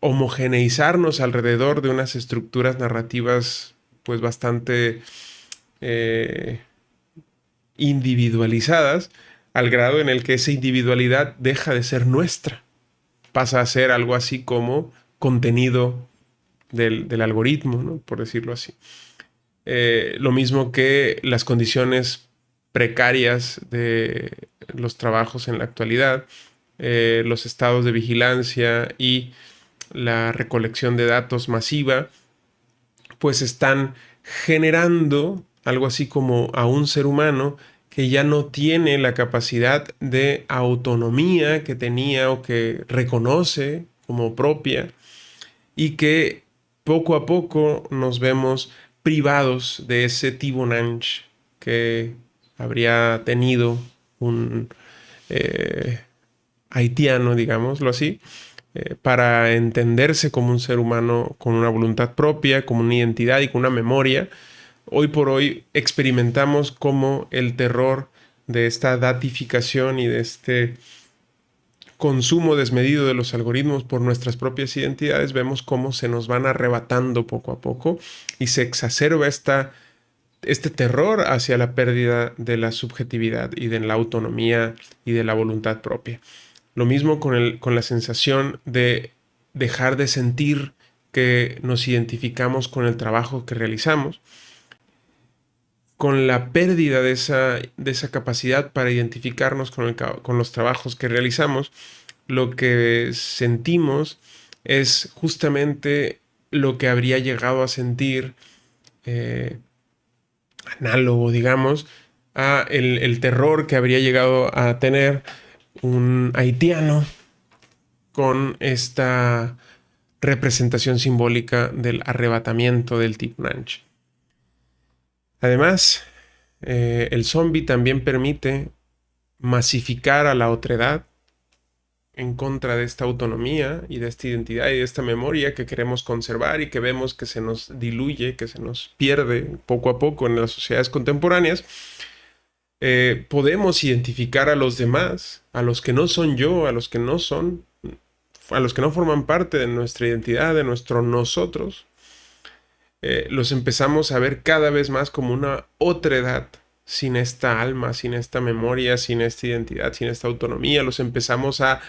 homogeneizarnos alrededor de unas estructuras narrativas pues bastante individualizadas, al grado en el que esa individualidad deja de ser nuestra, pasa a ser algo así como contenido del algoritmo, ¿no? Por decirlo así. Lo mismo que las condiciones precarias de los trabajos en la actualidad, los estados de vigilancia y la recolección de datos masiva, pues están generando algo así como a un ser humano que ya no tiene la capacidad de autonomía que tenía o que reconoce como propia, y que poco a poco nos vemos privados de ese Tibonanch que habría tenido un haitiano, digámoslo así, para entenderse como un ser humano con una voluntad propia, como una identidad y con una memoria. Hoy por hoy experimentamos cómo el terror de esta datificación y de este consumo desmedido de los algoritmos por nuestras propias identidades, vemos cómo se nos van arrebatando poco a poco y se exacerba este terror hacia la pérdida de la subjetividad y de la autonomía y de la voluntad propia. Lo mismo con la sensación de dejar de sentir que nos identificamos con el trabajo que realizamos, con la pérdida de esa capacidad para identificarnos con los trabajos que realizamos. Lo que sentimos es justamente lo que habría llegado a sentir análogo, digamos, a el terror que habría llegado a tener un haitiano con esta representación simbólica del arrebatamiento del Tibonanch. Además, el zombie también permite masificar a la otredad en contra de esta autonomía y de esta identidad y de esta memoria que queremos conservar y que vemos que se nos diluye, que se nos pierde poco a poco en las sociedades contemporáneas. Podemos identificar a los demás, a los que no son yo, a los que no forman parte de nuestra identidad, de nuestro nosotros. Los empezamos a ver cada vez más como una otredad, sin esta alma, sin esta memoria, sin esta identidad, sin esta autonomía. Los empezamos a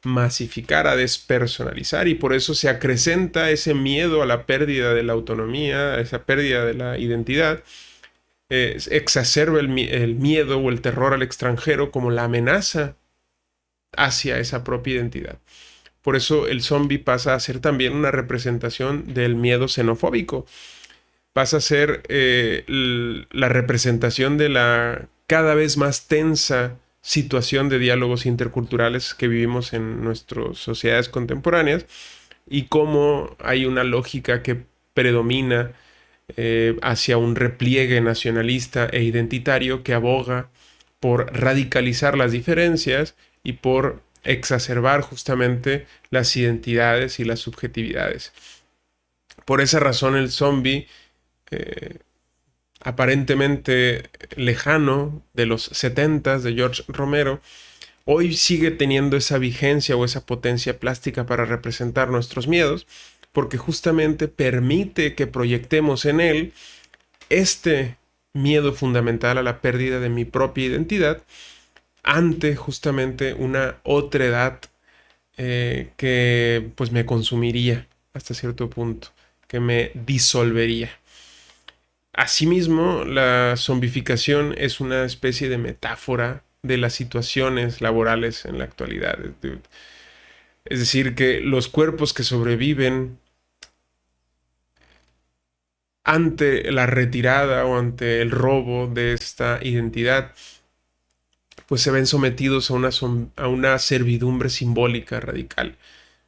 masificar, a despersonalizar, y por eso se acrecenta ese miedo a la pérdida de la autonomía, a esa pérdida de la identidad. Exacerba el miedo o el terror al extranjero como la amenaza hacia esa propia identidad. Por eso el zombie pasa a ser también una representación del miedo xenofóbico. Pasa a ser la representación de la cada vez más tensa situación de diálogos interculturales que vivimos en nuestras sociedades contemporáneas, y cómo hay una lógica que predomina hacia un repliegue nacionalista e identitario que aboga por radicalizar las diferencias y por exacerbar justamente las identidades y las subjetividades. Por esa razón el zombie, aparentemente lejano de los 70s de George Romero, hoy sigue teniendo esa vigencia o esa potencia plástica para representar nuestros miedos, porque justamente permite que proyectemos en él este miedo fundamental a la pérdida de mi propia identidad ante justamente una otredad que pues me consumiría hasta cierto punto, que me disolvería. Asimismo, la zombificación es una especie de metáfora de las situaciones laborales en la actualidad. Es decir, que los cuerpos que sobreviven ante la retirada o ante el robo de esta identidad, pues se ven sometidos a una servidumbre simbólica radical.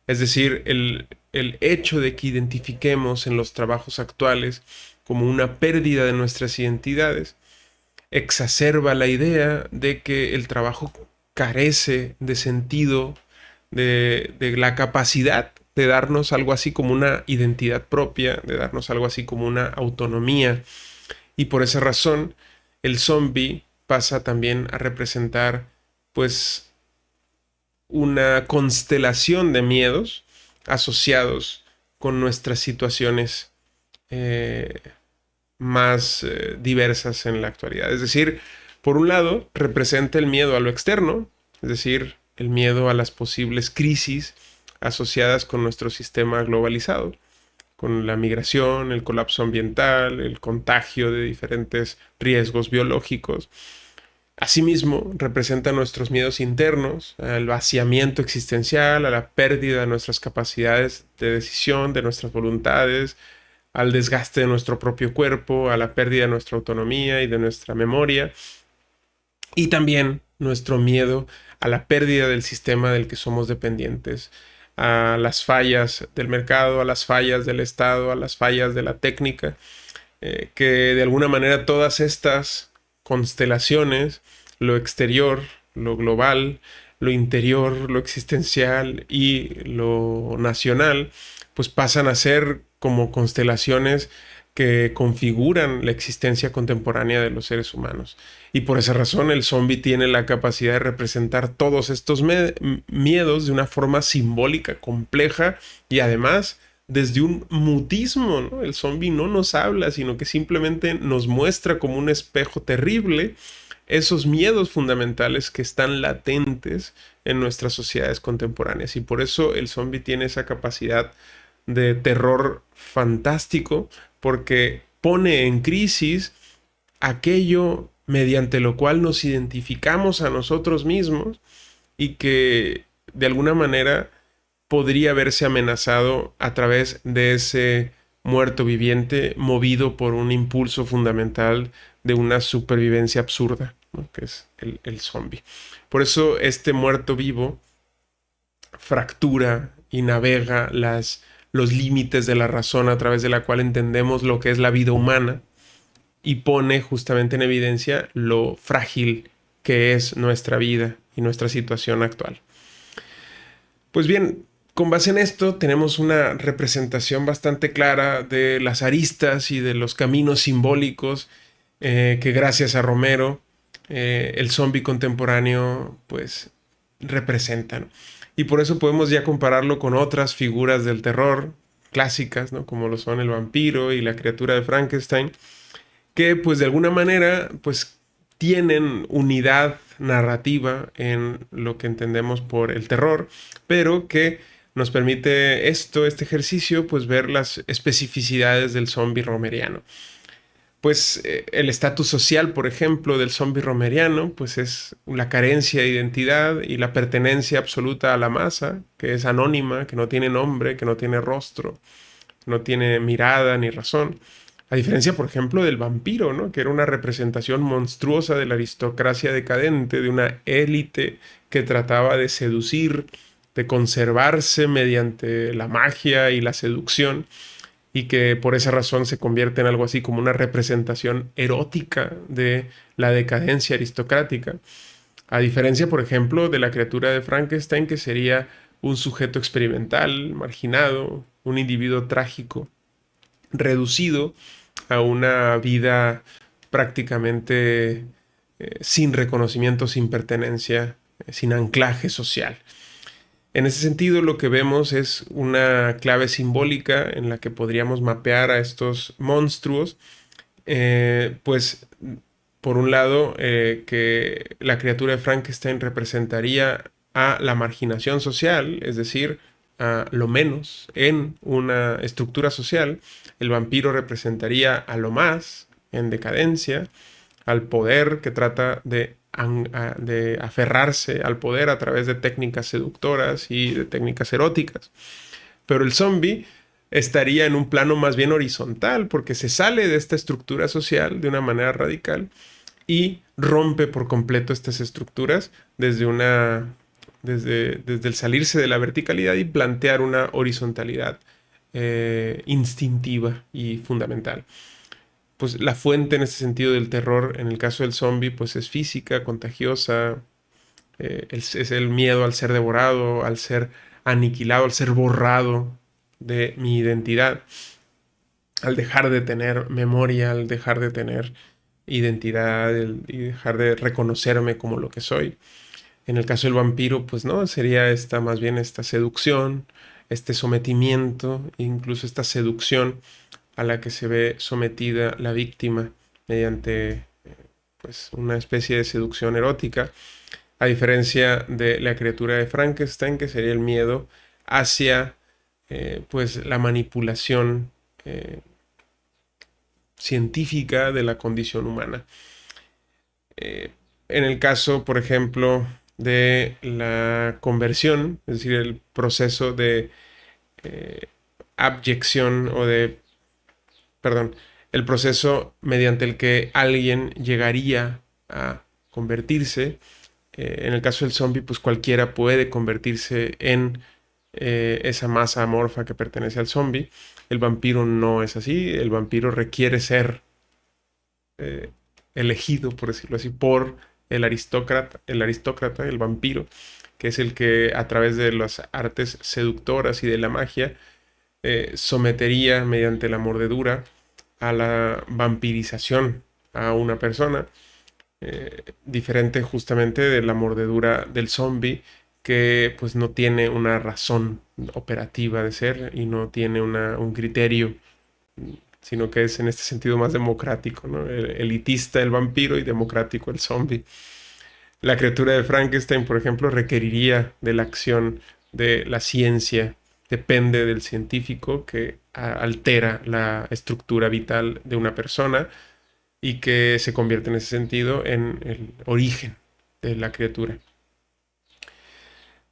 Es decir, el hecho de que identifiquemos en los trabajos actuales como una pérdida de nuestras identidades exacerba la idea de que el trabajo carece de sentido, de la capacidad de darnos algo así como una identidad propia, de darnos algo así como una autonomía. Y por esa razón, el zombie pasa también a representar, pues, una constelación de miedos asociados con nuestras situaciones más diversas en la actualidad. Es decir, por un lado, representa el miedo a lo externo, es decir, el miedo a las posibles crisis asociadas con nuestro sistema globalizado, con la migración, el colapso ambiental, el contagio de diferentes riesgos biológicos. Asimismo, representa nuestros miedos internos, al vaciamiento existencial, a la pérdida de nuestras capacidades de decisión, de nuestras voluntades, al desgaste de nuestro propio cuerpo, a la pérdida de nuestra autonomía y de nuestra memoria, y también nuestro miedo a la pérdida del sistema del que somos dependientes, a las fallas del mercado, a las fallas del Estado, a las fallas de la técnica, que de alguna manera todas estas constelaciones, lo exterior, lo global, lo interior, lo existencial y lo nacional, pues pasan a ser como constelaciones que configuran la existencia contemporánea de los seres humanos. Y por esa razón el zombie tiene la capacidad de representar todos estos miedos de una forma simbólica, compleja y además desde un mutismo, ¿no? El zombie no nos habla, sino que simplemente nos muestra como un espejo terrible esos miedos fundamentales que están latentes en nuestras sociedades contemporáneas. Y por eso el zombie tiene esa capacidad de terror fantástico, porque pone en crisis aquello mediante lo cual nos identificamos a nosotros mismos y que de alguna manera podría verse amenazado a través de ese muerto viviente movido por un impulso fundamental de una supervivencia absurda, ¿no? Que es el zombie. Por eso este muerto vivo fractura y navega los límites de la razón a través de la cual entendemos lo que es la vida humana y pone justamente en evidencia lo frágil que es nuestra vida y nuestra situación actual. Pues bien, con base en esto tenemos una representación bastante clara de las aristas y de los caminos simbólicos que gracias a Romero el zombie contemporáneo pues representan. Y por eso podemos ya compararlo con otras figuras del terror clásicas, ¿no? Como lo son el vampiro y la criatura de Frankenstein, que pues de alguna manera pues tienen unidad narrativa en lo que entendemos por el terror, pero que nos permite este ejercicio, pues ver las especificidades del zombie romeriano. Pues el estatus social, por ejemplo, del zombie romeriano, pues es la carencia de identidad y la pertenencia absoluta a la masa, que es anónima, que no tiene nombre, que no tiene rostro, no tiene mirada ni razón. A diferencia, por ejemplo, del vampiro, ¿no? Que era una representación monstruosa de la aristocracia decadente, de una élite que trataba de seducir, de conservarse mediante la magia y la seducción, y que por esa razón se convierte en algo así como una representación erótica de la decadencia aristocrática. A diferencia, por ejemplo, de la criatura de Frankenstein, que sería un sujeto experimental, marginado, un individuo trágico, reducido a una vida prácticamente sin reconocimiento, sin pertenencia, sin anclaje social. En ese sentido, lo que vemos es una clave simbólica en la que podríamos mapear a estos monstruos, pues por un lado, que la criatura de Frankenstein representaría a la marginación social, es decir, a lo menos en una estructura social. El vampiro representaría a lo más en decadencia, al poder que trata de aferrarse al poder a través de técnicas seductoras y de técnicas eróticas. Pero el zombie estaría en un plano más bien horizontal porque se sale de esta estructura social de una manera radical y rompe por completo estas estructuras desde el salirse de la verticalidad y plantear una horizontalidad instintiva y fundamental. Pues la fuente en ese sentido del terror, en el caso del zombie, pues es física, contagiosa, es el miedo al ser devorado, al ser aniquilado, al ser borrado de mi identidad, al dejar de tener memoria, al dejar de tener identidad y dejar de reconocerme como lo que soy. En el caso del vampiro, pues no, sería más bien esta seducción, este sometimiento, incluso esta seducción a la que se ve sometida la víctima mediante pues una especie de seducción erótica, a diferencia de la criatura de Frankenstein, que sería el miedo hacia pues la manipulación científica de la condición humana. en el caso, por ejemplo, de la conversión, es decir, el proceso de eh, abyección o de, perdón, el proceso mediante el que alguien llegaría a convertirse. En el caso del zombie, pues cualquiera puede convertirse en esa masa amorfa que pertenece al zombie. El vampiro no es así. El vampiro requiere ser eh, elegido, por decirlo así, por el vampiro, que es el que a través de las artes seductoras y de la magia sometería mediante la mordedura a la vampirización a una persona, diferente justamente de la mordedura del zombie, que pues no tiene una razón operativa de ser y no tiene un criterio, sino que es en este sentido más democrático, ¿no? Elitista el vampiro y democrático el zombie. La criatura de Frankenstein, por ejemplo, requeriría de la acción de la ciencia, depende del científico que altera la estructura vital de una persona y que se convierte en ese sentido en el origen de la criatura.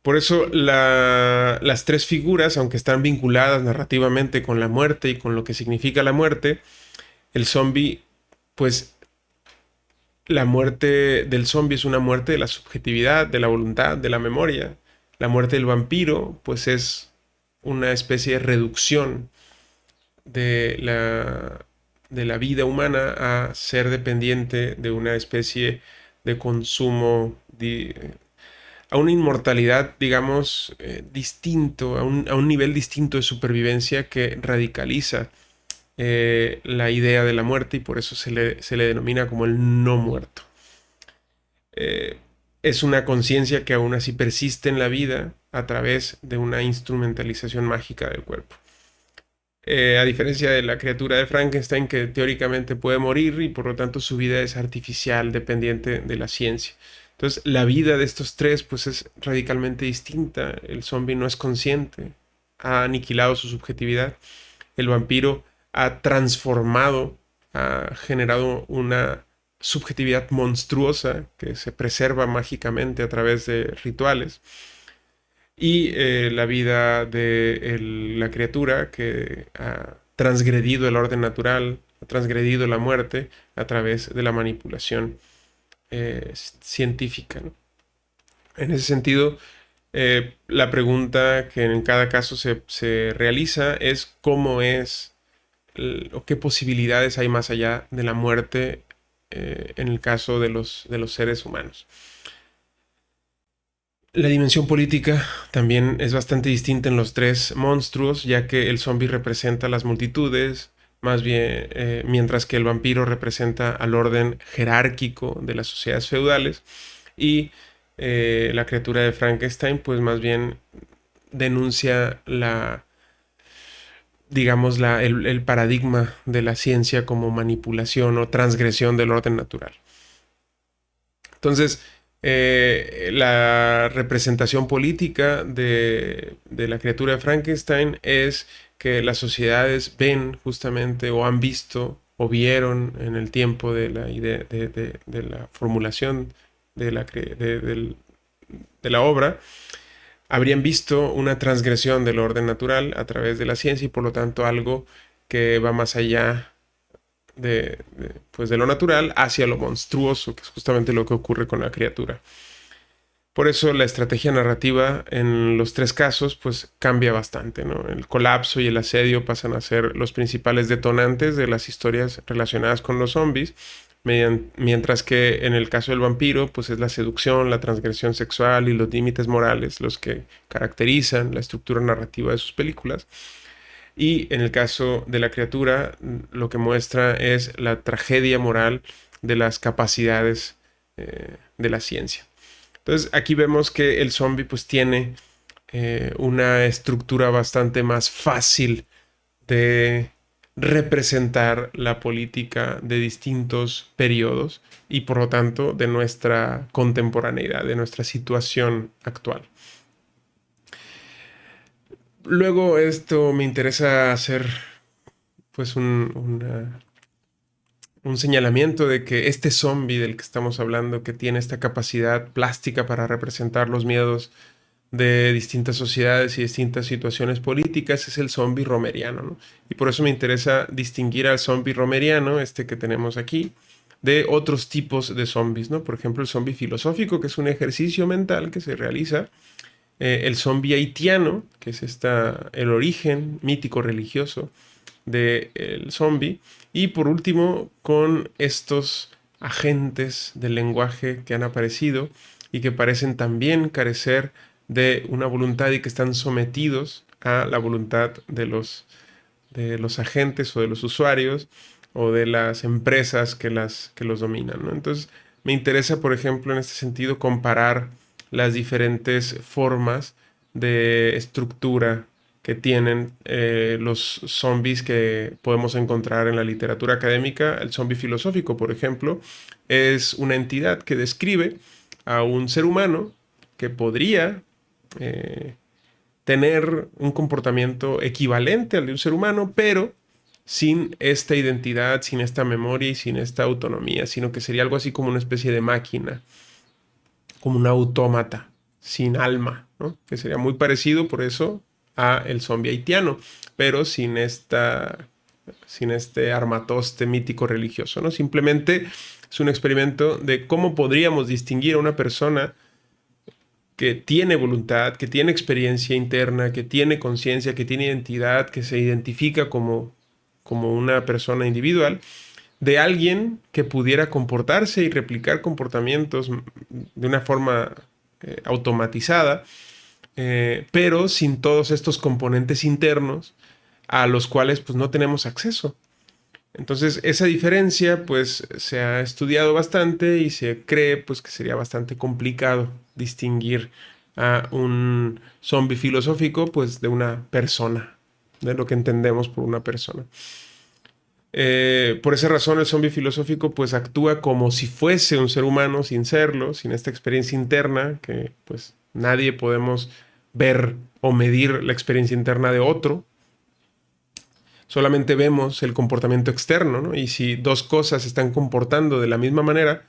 Por eso las tres figuras, aunque están vinculadas narrativamente con la muerte y con lo que significa la muerte, el zombie, pues la muerte del zombie es una muerte de la subjetividad, de la voluntad, de la memoria. La muerte del vampiro, pues es una especie de reducción de de la vida humana a ser dependiente de una especie de consumo, a una inmortalidad, digamos, distinto, a un nivel distinto de supervivencia que radicaliza la idea de la muerte y por eso se le denomina como el no muerto. Eh, es una conciencia que aún así persiste en la vida a través de una instrumentalización mágica del cuerpo. A diferencia de la criatura de Frankenstein que teóricamente puede morir y por lo tanto su vida es artificial, dependiente de la ciencia. Entonces la vida de estos tres pues es radicalmente distinta. El zombie no es consciente, ha aniquilado su subjetividad. El vampiro ha transformado, ha generado una subjetividad monstruosa que se preserva mágicamente a través de rituales y la vida de la criatura que ha transgredido el orden natural, ha transgredido la muerte a través de la manipulación científica, ¿no? En ese sentido, la pregunta que en cada caso se realiza es cómo es o qué posibilidades hay más allá de la muerte en el caso de los seres humanos. La dimensión política también es bastante distinta en los tres monstruos, ya que el zombie representa las multitudes, más bien, mientras que el vampiro representa al orden jerárquico de las sociedades feudales y la criatura de Frankenstein, pues más bien denuncia digamos, el paradigma de la ciencia como manipulación o transgresión del orden natural. Entonces, la representación política de la criatura de Frankenstein es que las sociedades ven justamente o han visto o vieron en el tiempo de la idea de la formulación de la obra, habrían visto una transgresión del orden natural a través de la ciencia y por lo tanto algo que va más allá pues de lo natural hacia lo monstruoso, que es justamente lo que ocurre con la criatura. Por eso la estrategia narrativa en los tres casos pues cambia bastante, ¿no? El colapso y el asedio pasan a ser los principales detonantes de las historias relacionadas con los zombies, mientras que en el caso del vampiro pues es la seducción, la transgresión sexual y los límites morales los que caracterizan la estructura narrativa de sus películas. Y en el caso de la criatura, lo que muestra es la tragedia moral de las capacidades de la ciencia. Entonces aquí vemos que el zombie pues tiene una estructura bastante más fácil de representar la política de distintos periodos y por lo tanto de nuestra contemporaneidad, de nuestra situación actual. Luego esto me interesa hacer pues un señalamiento de que este zombie del que estamos hablando, que tiene esta capacidad plástica para representar los miedos de distintas sociedades y distintas situaciones políticas, es el zombie romeriano, ¿no? Y por eso me interesa distinguir al zombie romeriano, este que tenemos aquí, de otros tipos de zombies, ¿no? Por ejemplo, el zombie filosófico, que es un ejercicio mental que se realiza, el zombie haitiano, que es el origen mítico religioso del zombie, y por último, con estos agentes del lenguaje que han aparecido y que parecen también carecer de una voluntad y que están sometidos a la voluntad de los agentes o de los usuarios o de las empresas que los dominan, ¿no? Entonces, me interesa, por ejemplo, en este sentido, comparar las diferentes formas de estructura que tienen los zombies que podemos encontrar en la literatura académica. El zombie filosófico, por ejemplo, es una entidad que describe a un ser humano que podría eh, tener un comportamiento equivalente al de un ser humano, pero sin esta identidad, sin esta memoria y sin esta autonomía, sino que sería algo así como una especie de máquina, como un autómata, sin alma, ¿no? Que sería muy parecido por eso a el zombie haitiano, pero sin este armatoste mítico religioso, ¿no? Simplemente es un experimento de cómo podríamos distinguir a una persona que tiene voluntad, que tiene experiencia interna, que tiene conciencia, que tiene identidad, que se identifica como una persona individual, de alguien que pudiera comportarse y replicar comportamientos de una forma automatizada, pero sin todos estos componentes internos a los cuales pues no tenemos acceso. Entonces esa diferencia pues se ha estudiado bastante y se cree pues que sería bastante complicado distinguir a un zombie filosófico pues de una persona, de lo que entendemos por una persona. Por esa razón el zombie filosófico pues actúa como si fuese un ser humano sin serlo, sin esta experiencia interna que pues nadie podemos ver o medir la experiencia interna de otro. Solamente vemos el comportamiento externo, ¿no? Y si dos cosas se están comportando de la misma manera,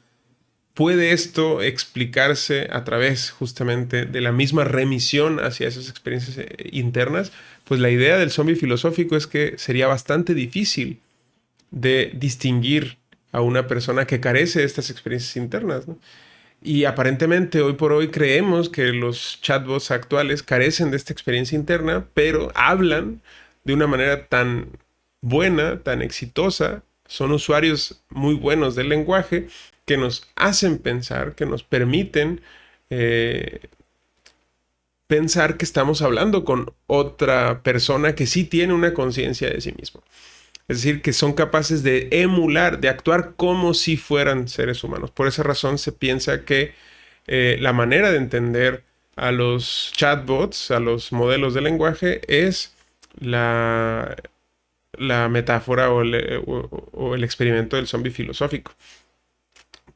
puede esto explicarse a través justamente de la misma remisión hacia esas experiencias internas. Pues la idea del zombie filosófico es que sería bastante difícil de distinguir a una persona que carece de estas experiencias internas, ¿no? Y aparentemente hoy por hoy creemos que los chatbots actuales carecen de esta experiencia interna, pero hablan de una manera tan buena, tan exitosa, son usuarios muy buenos del lenguaje que nos hacen pensar, que nos permiten eh, pensar que estamos hablando con otra persona que sí tiene una conciencia de sí mismo. Es decir, que son capaces de emular, de actuar como si fueran seres humanos. Por esa razón se piensa que la manera de entender a los chatbots, a los modelos de lenguaje, es la metáfora o el experimento del zombie filosófico.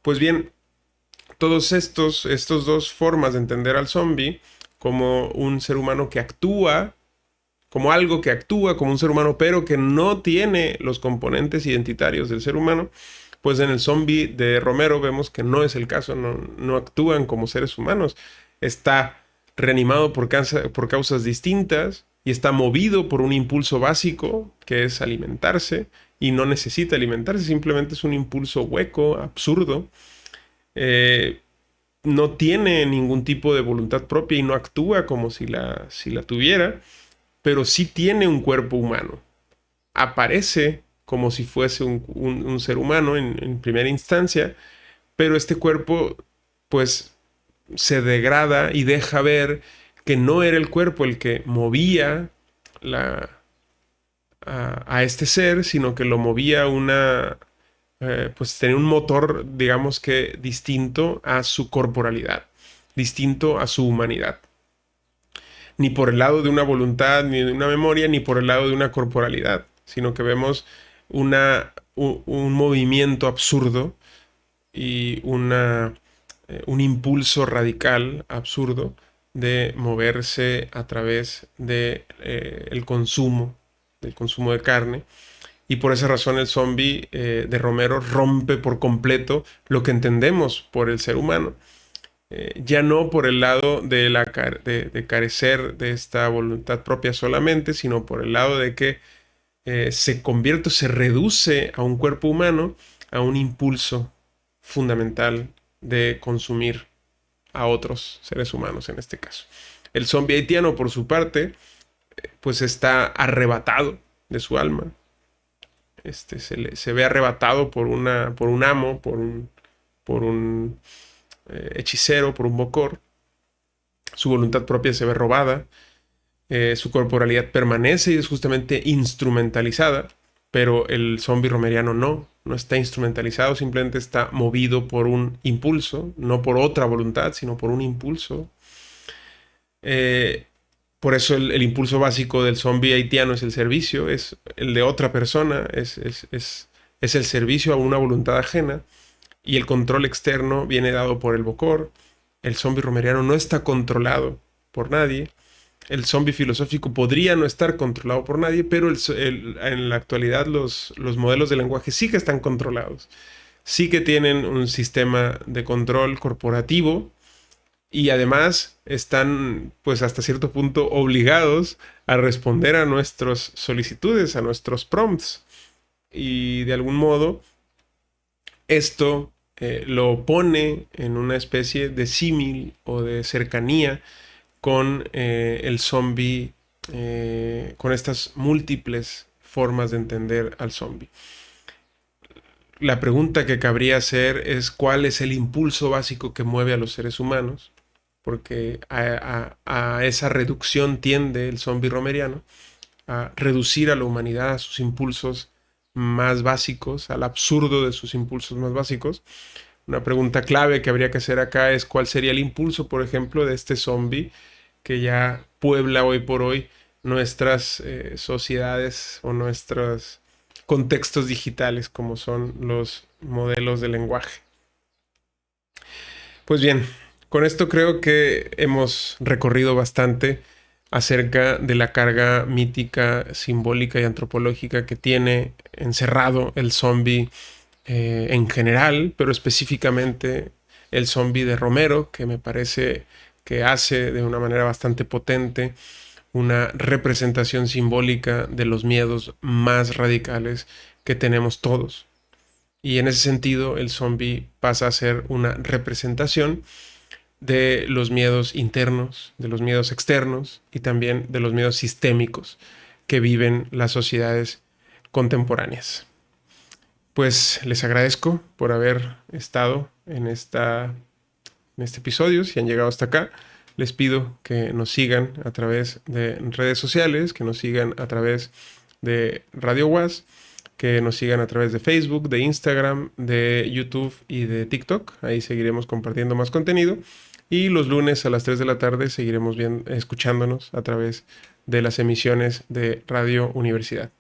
Pues bien, todos estos dos formas de entender al zombie como un ser humano que actúa, como algo que actúa como un ser humano, pero que no tiene los componentes identitarios del ser humano, pues en el zombie de Romero vemos que no es el caso, no actúan como seres humanos. Está reanimado por causas distintas y está movido por un impulso básico que es alimentarse y no necesita alimentarse, simplemente es un impulso hueco, absurdo. Eh, no tiene ningún tipo de voluntad propia y no actúa como si la tuviera, pero sí tiene un cuerpo humano. Aparece como si fuese un ser humano en primera instancia, pero este cuerpo pues se degrada y deja ver que no era el cuerpo el que movía la, a este ser, sino que lo movía pues tenía un motor, digamos que distinto a su corporalidad, distinto a su humanidad. Ni por el lado de una voluntad, ni de una memoria, ni por el lado de una corporalidad, sino que vemos un movimiento absurdo y un impulso radical absurdo de moverse a través de, del consumo de carne Y por esa razón el zombie de Romero rompe por completo lo que entendemos por el ser humano. Ya no por el lado de carecer de esta voluntad propia solamente, sino por el lado de que se convierte, se reduce a un cuerpo humano, a un impulso fundamental de consumir a otros seres humanos en este caso. El zombie haitiano, por su parte, pues está arrebatado de su alma. Se ve arrebatado por un amo, por un hechicero, por un bokor. Su voluntad propia se ve robada. Su corporalidad permanece y es justamente instrumentalizada, pero el zombie romeriano no está instrumentalizado, simplemente está movido por un impulso, no por otra voluntad, sino por un impulso. Por eso el impulso básico del zombie haitiano es el servicio, es el de otra persona, es el servicio a una voluntad ajena, y el control externo viene dado por el bokor. El zombie romeriano no está controlado por nadie. El zombie filosófico podría no estar controlado por nadie, pero en la actualidad los modelos de lenguaje sí que están controlados. Sí que tienen un sistema de control corporativo y además están, pues hasta cierto punto, obligados a responder a nuestras solicitudes, a nuestros prompts. Y de algún modo esto lo pone en una especie de símil o de cercanía con el zombie, con estas múltiples formas de entender al zombie. La pregunta que cabría hacer es cuál es el impulso básico que mueve a los seres humanos, porque a esa reducción tiende el zombie romeriano, a reducir a la humanidad a sus impulsos más básicos, al absurdo de sus impulsos más básicos. Una pregunta clave que habría que hacer acá es cuál sería el impulso, por ejemplo, de este zombie que ya puebla hoy por hoy nuestras sociedades o nuestros contextos digitales, como son los modelos de lenguaje. Pues bien, con esto creo que hemos recorrido bastante acerca de la carga mítica, simbólica y antropológica que tiene encerrado el zombie en general, pero específicamente el zombie de Romero, que me parece que hace de una manera bastante potente una representación simbólica de los miedos más radicales que tenemos todos. Y en ese sentido, el zombie pasa a ser una representación de los miedos internos, de los miedos externos y también de los miedos sistémicos que viven las sociedades contemporáneas. Pues les agradezco por haber estado en este episodio. Si han llegado hasta acá, les pido que nos sigan a través de redes sociales, que nos sigan a través de Radio Was, que nos sigan a través de Facebook, de Instagram, de YouTube y de TikTok. Ahí seguiremos compartiendo más contenido. Y los lunes a las 3 de la tarde seguiremos escuchándonos a través de las emisiones de Radio Universidad.